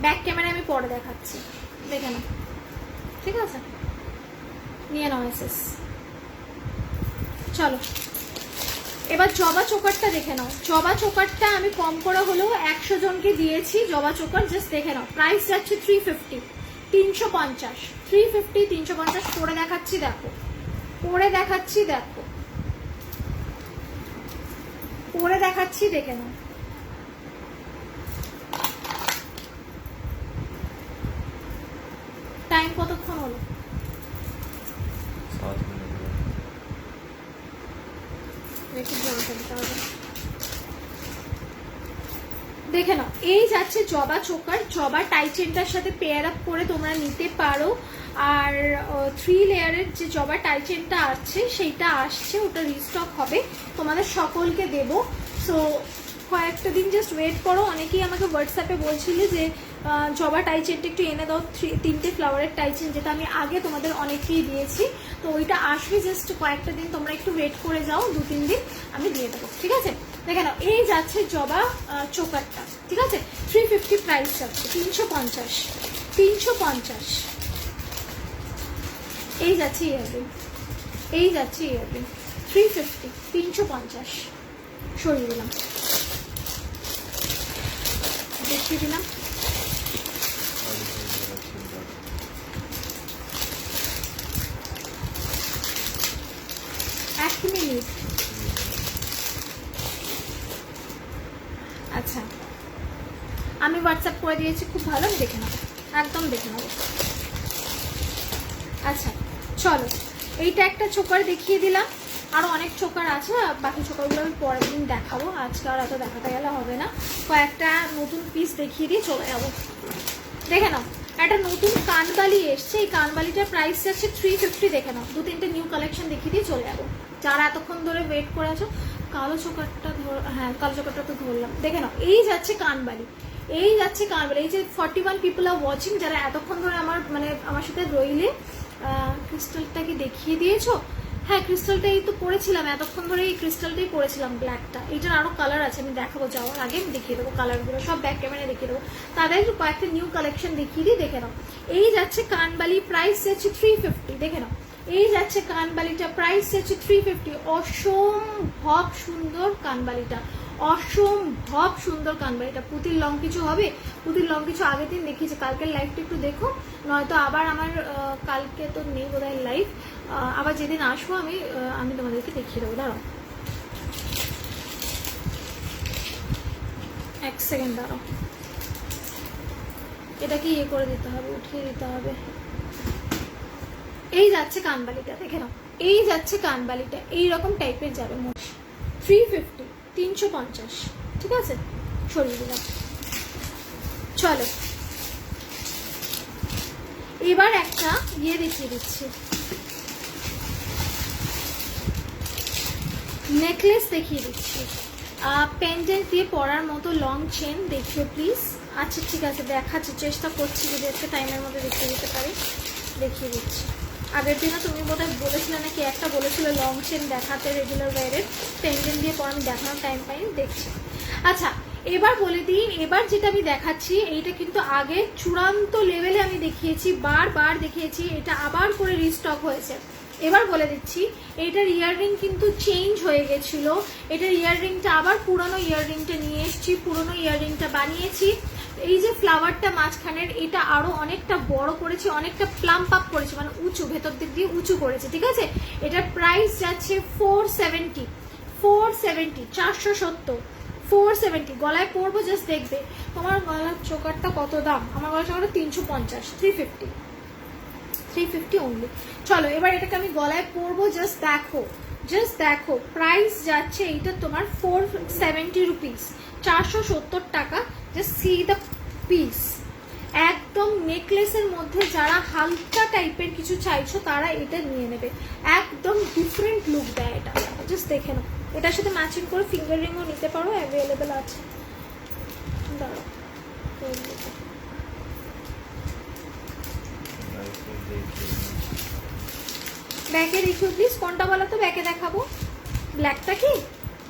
ব্যাক ক্যামেরায় আমি পরে দেখাচ্ছি, দেখে নাও, ঠিক আছে? নিয়ে নাও এসএস। চলো এবার জবা চোকারটা দেখে নাও। জবা চোকারটা আমি কম করে হলেও 100 জনকে দিয়েছি। জবা চোকার জাস্ট দেখে নাও, প্রাইস যাচ্ছে 350, 350, 350, 350 করে দেখাচ্ছি, দেখো পরে দেখাচ্ছি, দেখো পরে দেখাচ্ছি, দেখে নাও। টাইম কতক্ষণ হলো? 7 মিনিট। দেখে নাও, এই যাচ্ছে জবা চোকার। জবা টাইচেনটার সাথে পেয়ার আপ করে তোমরা নিতে পারো। আর 3 লেয়ারের যে জবা টাইচেনটা আছে সেইটা আসছে, ওটা রিস্টক হবে, তোমাদের সকলকে দেব। সো কয়েকটা দিন জাস্ট ওয়েট করো। অনেকেই আমাকে হোয়াটসঅ্যাপে বলছিলে যে জবা টাইচেনটা একটু এনে দাও, 3টে ফ্লাওয়ারের টাইচেন, যেটা আমি আগে তোমাদের অনেকেই দিয়েছি। তো ওইটা আসবে, জাস্ট কয়েকটা দিন তোমরা একটু ওয়েট করে যাও, 2-3 দিন আমি দিয়ে দেবো, ঠিক আছে? দেখে নাও, এই যাচ্ছে জবা চোকারটা, ঠিক আছে? 350 প্রাইস যাচ্ছে, 350, 350। এই যাচ্ছে ইয়াররিং, এই যাচ্ছে ইয়াররিং, 350, 350 সরিয়ে দিলাম, দেখিয়ে দিলাম। এক মিনিট। আচ্ছা, আমি হোয়াটসঅ্যাপ করে দিয়েছি, খুব ভালো, আমি দেখে নেবো, একদম দেখে নেবো। আচ্ছা চলো, এইটা একটা চোকার দেখিয়ে দিলাম, আরও অনেক চোকার আছে, বাকি চোকারগুলো আমি পরের দিন দেখাবো, আজকে আর এত দেখাতে গেলে হবে না। কয়েকটা নতুন পিস দেখিয়ে দিয়ে চলে যাবো। দেখে নাও, একটা নতুন কানবালি এসছে, এই কানবালিটার প্রাইস যাচ্ছে 350। দেখে নাও, 2-3টে নিউ কালেকশন দেখিয়ে দিয়ে চলে যাবো। যারা এতক্ষণ ধরে ওয়েট করে আছো, কালো চোকারটা হ্যাঁ কালো চোকারটা তো ধরলাম। দেখে নাও, এই যাচ্ছে কানবালি, এই যাচ্ছে কানবালি। এই যে 41 পিপল আর ওয়াচিং, যারা এতক্ষণ ধরে আমার সাথে রইলে। ক্রিস্টালটা কি দেখিয়ে দিয়েছো? হ্যাঁ, ক্রিস্টালটা এই তো পরেছিলাম এতক্ষণ ধরে, এই ক্রিস্টালটাই পরেছিলাম, ব্ল্যাকটা। এইটার আরো কালার আছে, আমি দেখাবো, যাওয়ার আগে আমি দেখিয়ে দেবো কালারগুলো, সব ব্যাক ক্যামেরা দেখিয়ে দেবো। তাদের কয়েকটা নিউ কালেকশন দেখিয়ে দিই, দেখে নাও। এই যাচ্ছে কানবালি, প্রাইস যাচ্ছে 350। দেখে নাও, এই যাচ্ছে কানবালিটা, প্রাইস যাচ্ছে 350। অসম্ভব সুন্দর কানবালিটা, অসম্ভব সুন্দর কানবালিটা। পুতির লং কিছু হবে, পুতির লং কিছু আগের দিন দেখিয়েছে, কালকের লাইভটা একটু দেখো, নয়তো আবার আমার কালকে তো নেই বোধহয় লাইভ, আবার যেদিন আসবো আমি তোমাদেরকে দেখিয়ে দেবো। দাঁড়াও 1 সেকেন্ড, দাঁড়াও, এটাকে ইয়ে করে দিতে হবে, উঠিয়ে দিতে হবে। এই যাচ্ছে কানবালিটা, দেখে নাও, এই যাচ্ছে কানবালিটা, এইরকম টাইপের যাবে। 350, 350, ঠিক আছে? সরিয়ে দিলাম। চলো এবার একটা ইয়ে দেখিয়ে দিচ্ছি, নেকলেস দেখিয়ে দিচ্ছি, পেন্ডেন্ট দিয়ে পরার মতো লং চেন, দেখিও প্লিজ। আচ্ছা ঠিক আছে, দেখাচ্ছি, চেষ্টা করছি, যদি একটা টাইমের মধ্যে দেখিয়ে দিতে পারি, দেখিয়ে দিচ্ছি। আগের দিনও তুমি বোধহয় বলেছিলে নাকি, একটা বলেছিল লং চেন দেখাতে, রেগুলার ওয়্যারের পেন্ডেন্ট দিয়ে পরা, আমি দেখানোর টাইম পাইনি, দেখছি। আচ্ছা এবার বলে দিই, এবার যেটা আমি দেখাচ্ছি, এইটা কিন্তু আগে চূড়ান্ত লেভেলে আমি দেখিয়েছি, বারবার দেখিয়েছি, এটা আবার করে রিস্টক হয়েছে। এবার বলে দিচ্ছি, এটার ইয়াররিং কিন্তু চেঞ্জ হয়ে গেছিল, এটার ইয়াররিংটা আবার পুরনো ইয়াররিংটা নিয়ে এসেছি, পুরনো ইয়াররিংটা বানিয়েছি। এই যে ফ্লাওয়ারটা মাঝখানের, এটা আরো অনেকটা বড় করেছি, অনেকটা প্লাম্প আপ করেছি, মানে উঁচু, ভেতর দিক দিয়ে উঁচু করেছি, ঠিক আছে? এটার প্রাইস যাচ্ছে 470, 470, 470, 470। গলায় পরবো, জাস্ট দেখবে তোমার গলার চোকারটা কত দাম। আমার গলার চোকারটা 350, 350, 350 অনলি। চলো এবার এটাকে আমি গলায় পরবো, জাস্ট দেখো, জাস্ট দেখো। প্রাইস যাচ্ছে এইটা তোমার 470 রুপিস, 470 টাকা। জাস্ট সি দ্য পিস, একদম নেকলেসের মধ্যে যারা হালকা টাইপের কিছু চাইছো তারা এটা নিয়ে নেবে, একদম ডিফারেন্ট লুক দেয় এটা, জাস্ট দেখে নাও। এটার সাথে ম্যাচিং করে ফিঙ্গার রিংও নিতে পারো, অ্যাভেলেবেল আছে। দাঁড়াও ব্যাকে দেখিও প্লিজ, কোনটা বলো তো ব্যাকে দেখাবো? ব্ল্যাকটা কি?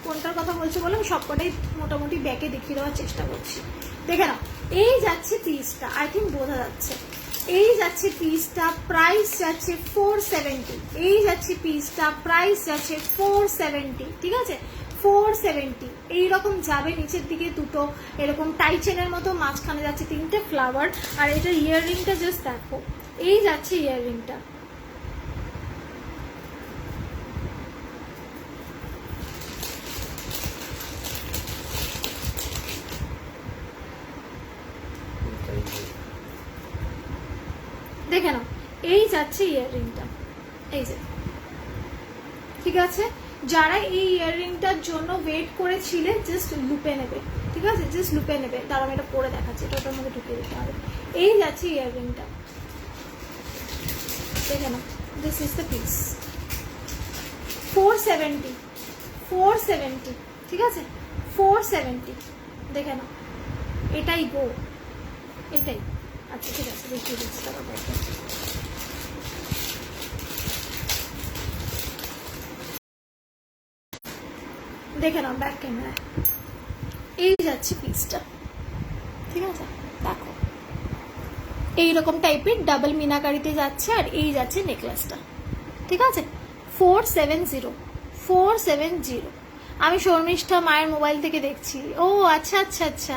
কোনটার কথা বলছো বলো, আমি সবকটাই মোটামুটি ব্যাকে দেখিয়ে দেওয়ার চেষ্টা করছি। দেখে নাও, এই যাচ্ছে পিসটা, আই থিঙ্ক বোঝা যাচ্ছে। এই যাচ্ছে পিসটা, প্রাইস যাচ্ছে 470। এই যাচ্ছে পিসটা, প্রাইস যাচ্ছে 470। ঠিক আছে, 470। এইরকম যাবে নিচের দিকে দুটো এরকম টাই চেনের মতো, মাঝখানে যাচ্ছে তিনটে ফ্লাওয়ার। আর এটা ইয়াররিংটা জাস্ট দেখো, এই যাচ্ছে ইয়াররিংটা। দেখে নাও, এই যাচ্ছে ইয়াররিংটা, এই যে। ঠিক আছে, যারা এই ইয়াররিংটার জন্য ওয়েট করেছিলে জাস্ট লুপে নেবে। ঠিক আছে, জাস্ট লুপে নেবে। তার আমি এটা পরে দেখাচ্ছি, এটা ওটার মধ্যে ঢুকিয়ে দিতে হবে। এই যাচ্ছে ইয়াররিংটা, দেখে নাও, দিস ইজ দ্য পিস। 470, 470। ঠিক আছে, 470। দেখে নাও, এটাই গো, এটাই। আচ্ছা ঠিক আছে, দেখিয়ে দিচ্ছি তারপর। দেখে নাও ব্যাক ক্যামেরায়, এই যাচ্ছে পিসটা। ঠিক আছে, দেখো এইরকম টাইপের ডাবল মিনাকারিতে যাচ্ছে, আর এই যাচ্ছে নেকলেসটা। ঠিক আছে, 470, 470। আমি শর্মিষ্ঠা মায়ের মোবাইল থেকে দেখছি। ও আচ্ছা আচ্ছা আচ্ছা,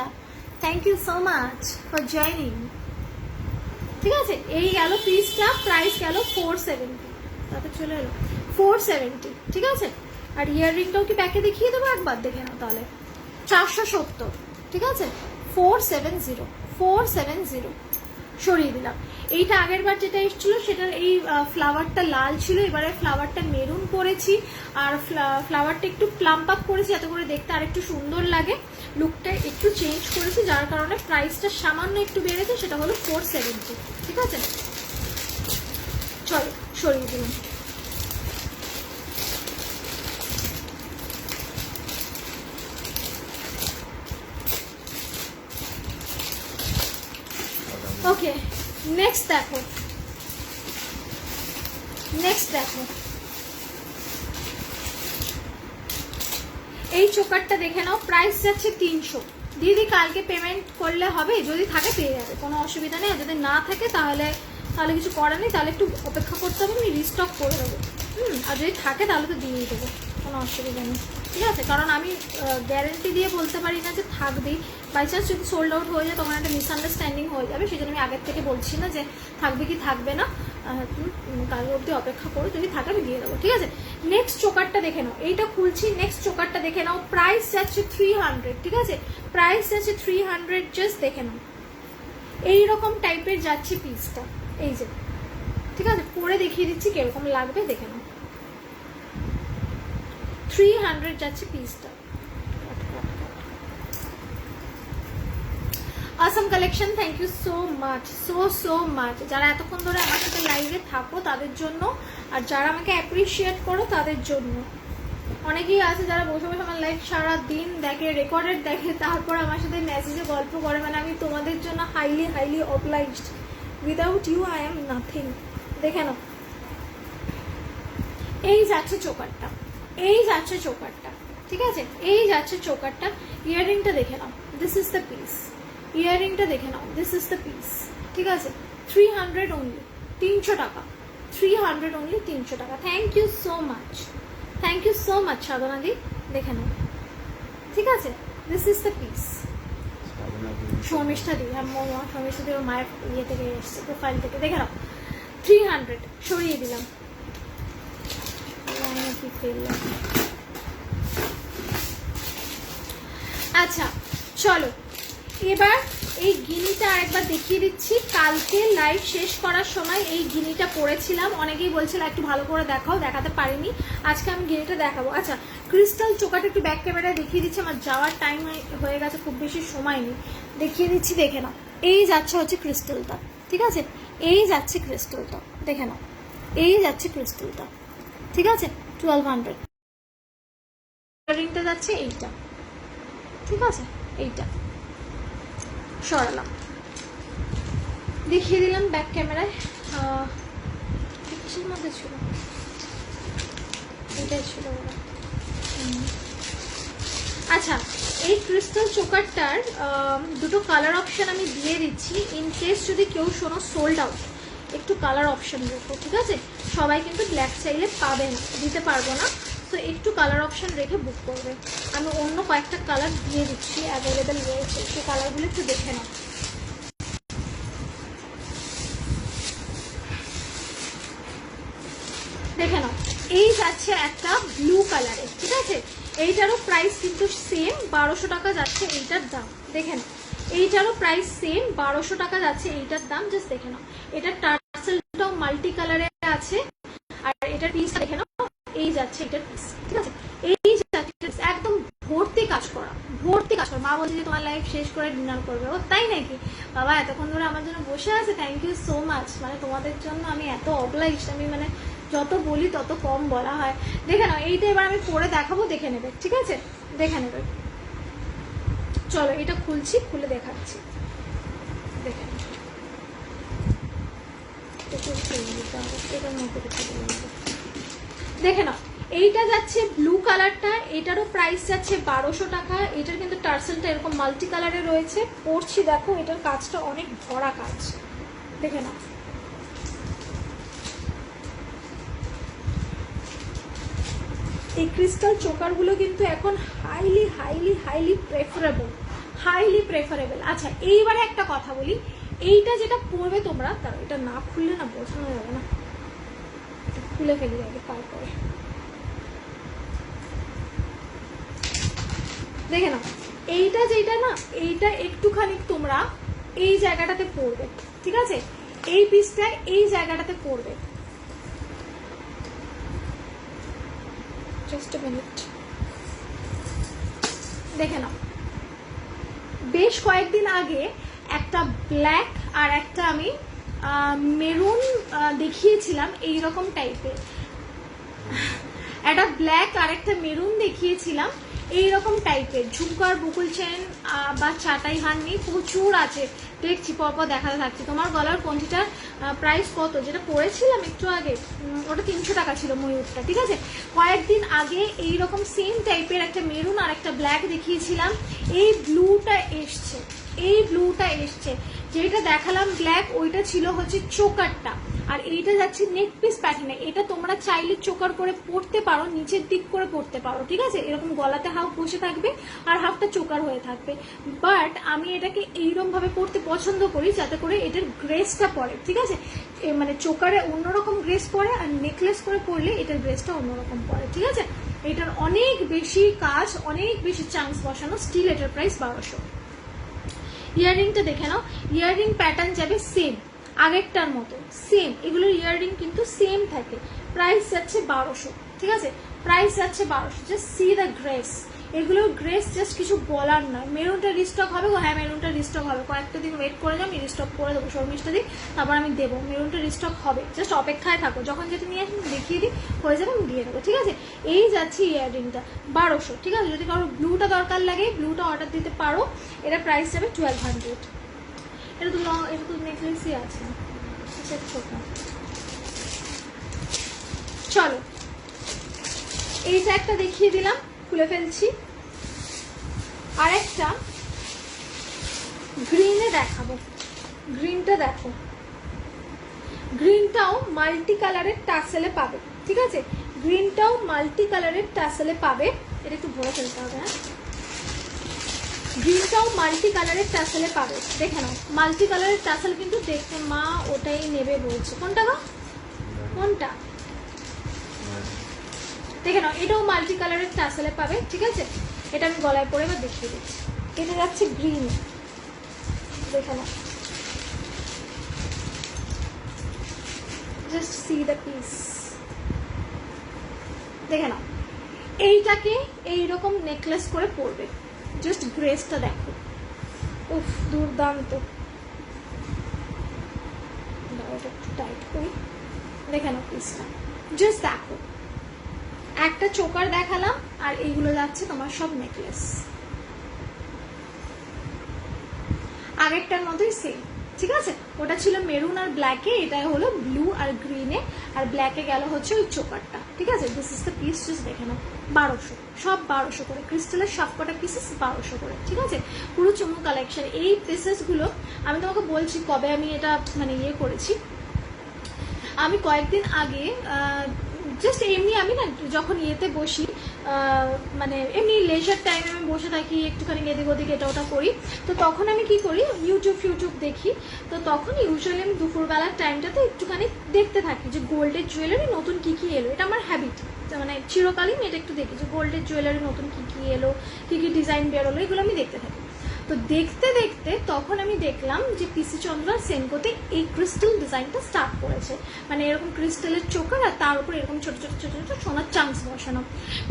thank you so much for joining. ঠিক আছে, এই গেল পিসটা, প্রাইস গেল 470। তাতে চলে এলো 470। ঠিক আছে, আর ইয়াররিংটাও কি ব্যাকে দেখিয়ে দেবো একবার? দেখে নাও তাহলে, 470। ঠিক আছে, 470, 470। সরিয়ে দিলাম। এইটা আগের বার যেটা এসেছিল সেটার এই ফ্লাওয়ারটা লাল ছিল, এবারে ফ্লাওয়ারটা মেরুন করেছি, আর ফ্লাওয়ারটা একটু প্লাম্প আপ করেছি যাতে করে দেখতে আর একটু সুন্দর লাগে। লুকটা একটু চেঞ্জ করেছি, যার কারণে প্রাইসটা সামান্য একটু বেড়েছে, সেটা হলো 470। ঠিক আছে, চলো সরিয়ে দিলাম। ওকে, নেক্সট দেখো, নেক্সট দেখো, এই চোকারটা দেখে নাও, প্রাইস যাচ্ছে 300। দিদি কালকে পেমেন্ট করলে হবে? যদি থাকে পেয়ে যাবে, কোনো অসুবিধা নেই। আর যদি না থাকে তাহলে কিছু করার নেই, তাহলে একটু অপেক্ষা করতে হবে, আমি রিস্টক করে দেবো। আর যদি থাকে তাহলে তো দিয়েই দেবো, কোনো অসুবিধা নেই। ঠিক আছে, কারণ আমি গ্যারেন্টি দিয়ে বলতে পারি না যে থাকবেই। বাই চান্স যদি সোল্ড আউট হয়ে যায় তখন একটা মিসআন্ডারস্ট্যান্ডিং হয়ে যাবে, সেই জন্য আমি আগের থেকে বলছি না যে থাকবে কি থাকবে না। তুমি কাল অবধি অপেক্ষা করো, যদি থাকে আমি দিয়ে দেবো। ঠিক আছে, নেক্সট চোকারটা দেখে নাও, এইটা খুলছি। নেক্সট চোকারটা দেখে নাও, প্রাইস যাচ্ছে 300। ঠিক আছে, প্রাইস যাচ্ছে 300। জাস্ট দেখে নাও, এইরকম টাইপের যাচ্ছে পিসটা, এই যে। ঠিক আছে, পরে দেখিয়ে দিচ্ছি কিরকম লাগবে, দেখে নাও। 300 যাচ্ছে পিসটা। Assam collection, thank you so much, so much. যারা এতক্ষণ ধরে আমার সাথে লাইভে থাকো তাদের জন্য, আর যারা আমাকে অ্যাপ্রিসিয়েট করো তাদের জন্য। অনেকেই আছে যারা বসে বসে আমার লাইভ সারা দিন দেখে, রেকর্ডেড দেখে, তারপর আমার সাথে মেসেজে গল্প করে। মানে আমি তোমাদের জন্য highly obliged. Without you I am nothing. দেখে নাও, এই যাচ্ছে চোকারটা, এই যাচ্ছে চোকারটা। ঠিক আছে, এই যাচ্ছে চোকারটা। ইয়াররিংটা দেখে নাও, দিস ইজ দ্য পিস। ইয়াররিংটা দেখে নাও, দিস ইজ দ্য পিস। ঠিক আছে, 300 অনলি, 300 টাকা। 300 অনলি, 300 টাকা। Thank you so much, thank you so much Sadhana দি। দেখে নাও, ঠিক আছে, this is the piece. Sharmishtha দি, শর্মিষ্ঠা দি ওর মায়ের ইয়ে থেকে এসছে, প্রোফাইল থেকে। দেখে নাও, 300। সরিয়ে দিলাম। আচ্ছা চলো, এবার এই গিনিটা আরেকবার দেখিয়ে দিচ্ছি। কালকে লাইভ শেষ করার সময় এই গিনিটা পরেছিলাম, অনেকেই বলছিল একটু ভালো করে দেখাও, দেখাতে পারিনি। আজকে আমি গিনিটা দেখাবো। আচ্ছা, ক্রিস্টাল চোকাটা একটু ব্যাক ক্যামেরায় দেখিয়ে দিচ্ছি, আমার যাওয়ার টাইম হয়ে গেছে, খুব বেশি সময় নেই। দেখিয়ে দিচ্ছি, দেখে নাও। এই যাচ্ছে হচ্ছে ক্রিস্টালটা। ঠিক আছে, এই যাচ্ছে ক্রিস্টালটা, দেখে নাও, এই যাচ্ছে ক্রিস্টালটা। ঠিক আছে, 1200। রিংটা যাচ্ছে এইটা। ঠিক আছে, এইটা সরালাম, দেখিয়ে দিলাম ব্যাক ক্যামেরায়। কিসের মধ্যে ছিল? এটাই ছিল। আচ্ছা, এই ক্রিস্টাল চোকারটার দুটো কালার অপশন আমি দিয়ে দিচ্ছি, ইন কেস যদি কেউ শোনো সোল্ড আউট, একটু কালার অপশন রেখো, ঠিক আছে? সবাই কিন্তু ব্ল্যাক চাইলে পাবে না, দিতে পারবো না, তো একটু কালার অপশন রেখে বুক করবে। আমি অন্য কয়েকটা কালার দিয়ে দিচ্ছি, অ্যাভেলেবেল রয়েছে, সেই কালারগুলো একটু দেখে নাও। দেখে নাও, এই যাচ্ছে একটা ব্লু কালারের, ঠিক আছে? এইটারও প্রাইস কিন্তু সেম 1200 টাকা যাচ্ছে এইটার দাম। দেখে নাও, এইটারও প্রাইস সেম 1200 টাকা যাচ্ছে এইটার দাম। জাস্ট দেখে নাও, এটার টার্সেলটাও মাল্টি কালারে আছে, আর এটার পিসটা দেখে নাও, এই যাচ্ছে এটার পিস, ঠিক আছে? এই যাচ্ছে একদম ভর্তি কাজ করা, ভর্তি কাজ করা। মা বলছে যে তোমার লাইফ শেষ করে ডিনার করবে। ও তাই নাকি বাবা? এতক্ষণ ধরে আমার জন্য বসে আছে, থ্যাংক ইউ সো মাচ। মানে তোমাদের জন্য আমি এত অবলাইজ, আমি মানে যত বলি তত কম বলা হয়। দেখে নাও, এইটা এবার আমি পরে দেখাবো, দেখে নেবে, ঠিক আছে? দেখে নেবে। চলো এটা খুলছি, খুলে দেখাচ্ছি। দেখে দেখে নাও, এইটা যাচ্ছে ব্লু কালারটা, এটারও প্রাইস যাচ্ছে 1200 টাকা। এটার কিন্তু টার্সেলটা এরকম মাল্টি কালারে রয়েছে। পরছি, দেখো এটার কাজটা অনেক ভরা কাজ। দেখে নাও, এই ক্রিস্টাল চোকারগুলো কিন্তু এখন highly highly highly preferable, highly preferable. আচ্ছা, এইবারে একটা কথা বলি, এইটা যেটা পরবে তোমরা, তার এটা না খুললে না বোঝানো যাবে না, খুলে ফেলি আগে তারপরে। দেখে নাও, এইটা যেটা না, এইটা একটুখানি তোমরা এই জায়গাটাতে পরবে, ঠিক আছে? এই পিসটা এই জায়গাটাতে পরবে। জাস্ট আ মিনিট, দেখে নাও, বেশ কয়েকদিন আগে একটা ব্ল্যাক আর একটা আমি মেরুন দেখিয়েছিলাম, এইরকম টাইপের একটা ব্ল্যাক আর একটা মেরুন দেখিয়েছিলাম, এইরকম টাইপের ঝুমকার বুকুল চেন বা চাটাই হান্নি প্রচুর আছে। দেখছি পরপর দেখাতে থাকছি। তোমার গলার কঞ্চিটার প্রাইস কত? যেটা পরেছিলাম একটু আগে, ওটা 300 টাকা ছিল ময়ূরটা, ঠিক আছে? কয়েকদিন আগে এইরকম সেম টাইপের একটা মেরুন আর একটা ব্ল্যাক দেখিয়েছিলাম। এই ব্লুটা এসছে, এই ব্লুটা এসছে। যেটা দেখালাম ব্ল্যাক, ওইটা ছিল হচ্ছে চোকারটা, আর এইটা যাচ্ছে নেক পিস প্যাটার্নে। এটা তোমরা চাইলে চোকার করে পরতে পারো, নিচের দিক করে পরতে পারো, ঠিক আছে? এরকম গলাতে হাফ বসে থাকবে আর হাফটা চোকার হয়ে থাকবে। বাট আমি এটাকে এইরকম ভাবে পরতে পছন্দ করি, যাতে করে এটার গ্রেসটা পড়ে, ঠিক আছে? মানে চোকারে অন্যরকম গ্রেস পড়ে, আর নেকলেস করে পরলে এটার গ্রেসটা অন্যরকম পড়ে, ঠিক আছে? এটার অনেক বেশি কাজ, অনেক বেশি চান্স বসানো, স্টিল এটার প্রাইস 1200। ইয়াররিংটা দেখে নাও, ইয়াররিং প্যাটার্ন যাবে সেম, আগেরটার মতো সেম। এগুলোর ইয়াররিং কিন্তু সেম থাকে। প্রাইস যাচ্ছে 1200, ঠিক আছে? প্রাইস যাচ্ছে 1200। জাস্ট সি দ্য গ্রেস, এগুলোর গ্রেস জাস্ট কিছু বলার নয়। মেরুনটা রিস্টক হবে গো, হ্যাঁ মেরুনটা রিস্টক হবে, কয়েকটা দিন ওয়েট করে যাও, আমি রিস্টক করে দেবো, শর্মিষ্ঠা দিই, তারপর আমি দেবো। মেরুনটা রিস্টক হবে, জাস্ট অপেক্ষায় থাকো, যখন যেটা নিয়ে আসবেন দেখিয়ে দিই, হয়ে যাবে, আমি দিয়ে দেবো, ঠিক আছে? এই যাচ্ছে ইয়াররিংটা 1200, ঠিক আছে? যদি কারো ব্লুটা দরকার লাগে, ব্লুটা অর্ডার দিতে পারো। এটা প্রাইস যাবে 1200। এটা তো লং, এটা তো নেকলেসই আছে, চলো এইটা একটা দেখিয়ে দিলাম, খুলে ফেলছি। আর একটা গ্রিনে দেখাবো, গ্রিনটা দেখো, গ্রিনটাও মাল্টি কালারের টাসেলে পাবে, ঠিক আছে? গ্রিনটাও মাল্টি কালারের টাসেলে পাবে। এটা একটু ভরে ফেলতে হবে, হ্যাঁ? গ্রিনটাও মাল্টি কালারের টাসেলে পাবে। দেখে নাও, মাল্টি কালারের টাসেল কিন্তু দেখতে মা ওটাই নেবে বলছে। কোনটা গো? কোনটা? দেখে নাও, এটাও মাল্টি কালারের টাসেলে পাবে, ঠিক আছে? এটা আমি গলায় পরে এবার দেখিয়ে দিচ্ছি। এটা যাচ্ছে গ্রিন, দেখে নাও, জাস্ট সি দ্য পিস, দেখে নাও। এইটাকে এইরকম নেকলেস করে পরবে, জাস্ট গ্রেসটা দেখো, উফ দুর্দান্ত। একটু টাইট করি, দেখে নাও পিসটা, জাস্ট দেখো। একটা চোকার দেখালাম, আর এইগুলো যাচ্ছে তোমার সব নেকলেস, আগেরটার মতোই সেম, ঠিক আছে, ওটা ছিল মেরুন আর ব্ল্যাকে, এটা হলো ব্লু আর গ্রিনে, আর ব্ল্যাকে গেল হচ্ছে ওই চোকারটা। ঠিক আছে, this is the piece, just দেখে নাও। 1200, সব 1200 করে, ক্রিস্টালের সবকটা পিসেস 1200 করে। ঠিক আছে, পুরো চুমু কালেকশন। এই পিসেসগুলো আমি তোমাকে বলছি কবে আমি এটা মানে ইয়ে করেছি। আমি কয়েকদিন আগে জাস্ট এমনি আমি না যখন ইয়েতে বসি, মানে এমনি লেজার টাইমে আমি বসে থাকি, একটুখানি এদিক ওদিক এটা ওটা করি, তো তখন আমি কি করি, ইউটিউব দেখি। তো তখন ইউজুয়ালি আমি দুপুরবেলার টাইমটাতে একটুখানি দেখতে থাকি যে গোল্ডের জুয়েলারি নতুন কি কি এলো। এটা আমার হ্যাবিট, মানে চিরকালই আমি এটা একটু দেখি যে গোল্ডের জুয়েলারি নতুন কি কি এলো, কি কি ডিজাইন বেরোলো, এগুলো আমি দেখতে থাকি। তো দেখতে দেখতে তখন আমি দেখলাম যে পিসি চন্দ্র আর সেনকোতে এই ক্রিস্টাল ডিজাইনটা স্টার্ট করেছে, মানে এরকম ক্রিস্টালের চোকার আর তার উপর এরকম ছোট ছোট ছোট ছোট সোনার চাংস বসানো।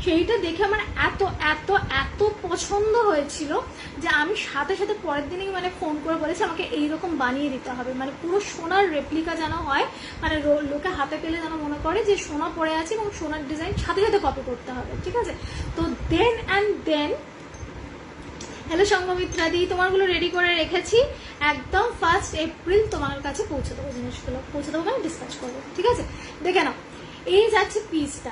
সেইটা দেখে আমার এত এত এত পছন্দ হয়েছিল যে আমি সাথে সাথে পরের দিনই মানে ফোন করে বলেছি আমাকে এইরকম বানিয়ে দিতে হবে, মানে পুরো সোনার রেপ্লিকা যেন হয়, মানে লোকে হাতে পেলে যেন মনে করে যে সোনা পড়ে আছে এবং সোনার ডিজাইন সাথে সাথে কপি করতে হবে। ঠিক আছে, তো দেন হ্যালো সঙ্গমিত্রাদি, তোমারগুলো রেডি করে রেখেছি, একদম 1 এপ্রিল তোমার কাছে পৌঁছে দেবো, জিনিসগুলো পৌঁছে দেবো, আমি ডিসপ্যাচ করবো। ঠিক আছে, দেখে নাও, এই যাচ্ছে পিসটা।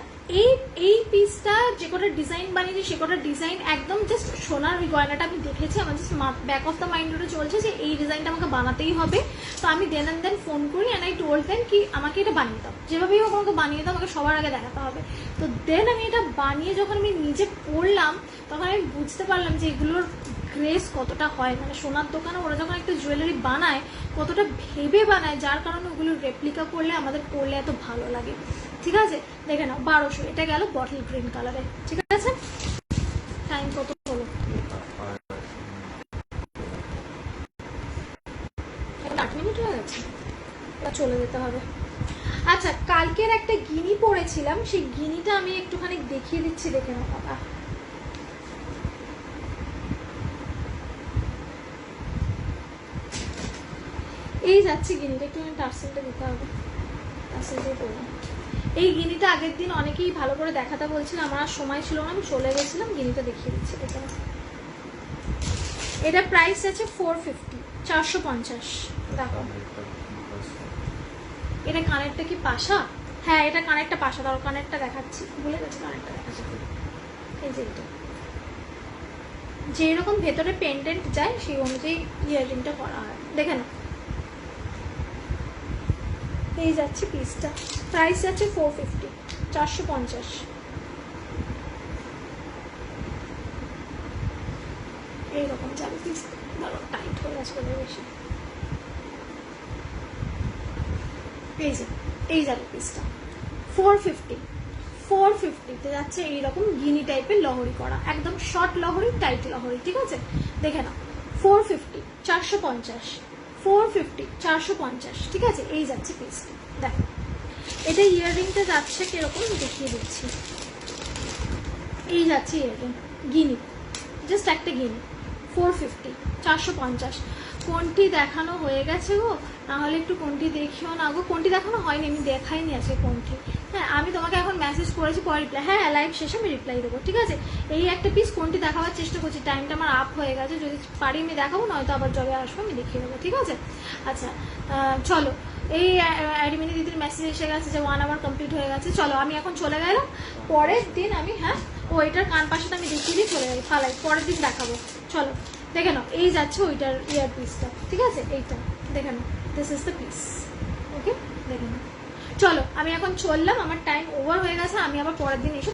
এই পিসটা যে কটা ডিজাইন বানিয়েছি সে কটা ডিজাইন একদম জাস্ট সোনার ওই গয়নাটা আমি দেখেছি, আমার জাস্ট ব্যাক অফ দ্য মাইন্ডে চলছে যে এই ডিজাইনটা আমাকে বানাতেই হবে। তো আমি দেন ফোন করি অ্যান্ড আই টোল্ড দেন কি আমাকে এটা বানিয়ে দাও, যেভাবেই হোক আমাকে বানিয়ে দাও, আমাকে সবার আগে দেখাতে হবে। তো দেন আমি এটা বানিয়ে যখন আমি নিজে পড়লাম তখন আমি বুঝতে পারলাম যে এগুলোর গ্রেস কতটা হয়, মানে সোনার দোকানে ওরা যখন একটা জুয়েলারি বানায় কতটা ভেবে বানায়, যার কারণে ওগুলো রেপ্লিকা করলে আমাদের পরলে এত ভালো লাগে। ঠিক আছে, দেখে নাও 1200, এটা গেল বটল গ্রিন কালারে। ঠিক আছে, টাইম কত হলো? 8 মিনিট হয়ে গেছে, চলে যেতে হবে। আচ্ছা, কালকের একটা গিনি পরেছিলাম, সেই গিনিটা আমি একটুখানি দেখিয়ে দিচ্ছি, দেখে নাও বাবা। এই যাচ্ছি গিনিটা, একটু টার্সেলটা দিতে হবে, টার্সেলটাই করলাম। এই গিনিটা আগের দিন অনেকেই ভালো করে দেখাতে বলছিল, আমার আর সময় ছিল না, আমি চলে গেছিলাম। গিনিটা দেখিয়ে দিচ্ছি, দেখে এটা প্রাইস আছে 450, 450। দেখো এটা কানেরটা কি পাশা? হ্যাঁ, এটা কানেরটা পাশা, ধরো কানেরটা দেখাচ্ছি, ভুলে গেছি কানেরটা দেখাচ্ছি। এই যে এটা যেরকম ভেতরে পেন্ডেন্ট যায় সেই অনুযায়ী ইয়াররিংটা করা হয়, দেখে না। এই যাচ্ছে পিসটা, প্রাইস আছে 450, 450। এইরকম যাবে পিস, ধরো টাইট হয়ে গেছে বলে বেশি। এই যাবে পিসটা 450তে যাচ্ছে এইরকম গিনি টাইপের লহরি করা, একদম শর্ট লহরি, টাইট লহরি। ঠিক আছে, দেখে নাও 450, 450, 450, 450। ঠিক আছে, এই যাচ্ছে পিসটা। দেখো এটা ইয়াররিংটা যাচ্ছে কিরকম দেখিয়ে দিচ্ছি। এই যাচ্ছে ইয়াররিং গিনি, জাস্ট একটা গিনি, 450, 450। কোনটি দেখানো হয়ে গেছে গো? নাহলে একটু কোনটি দেখিও না গো। কোনটি দেখানো হয়নি, আমি দেখাইনি আছে কোনটি। হ্যাঁ, আমি তোমাকে এখন মেসেজ করেছি, পরে রিপ্লাই, হ্যাঁ লাইভ শেষে আমি রিপ্লাই দেবো। ঠিক আছে, এই একটা পিস কোনটি দেখাবার চেষ্টা করছি, টাইমটা আমার আপ হয়ে গেছে, যদি পারি আমি দেখাবো, নয়তো আবার যবে আসবো আমি দেখিয়ে দেবো। ঠিক আছে, আচ্ছা চলো, এই অ্যাডমিনি দিদির মেসেজ এসে গেছে যে 1 আওয়ার কমপ্লিট হয়ে গেছে। চলো আমি এখন চলে গেলাম, পরের দিন আমি, হ্যাঁ ও এটার কান পাশাটা আমি দেখিয়ে দিয়ে চলে যাই, ফালাই পরের দিন দেখাবো। চলো দেখে নাও, এই যাচ্ছে ওইটার ইয়ার পিসটা। ঠিক আছে, এইটা দেখে নাও, দিস ইজ দ্য পিস। ওকে, দেখে নাও। চলো আমি এখন চললাম, আমার টাইম ওভার হয়ে গেছে, আমি আবার পরের দিন এসে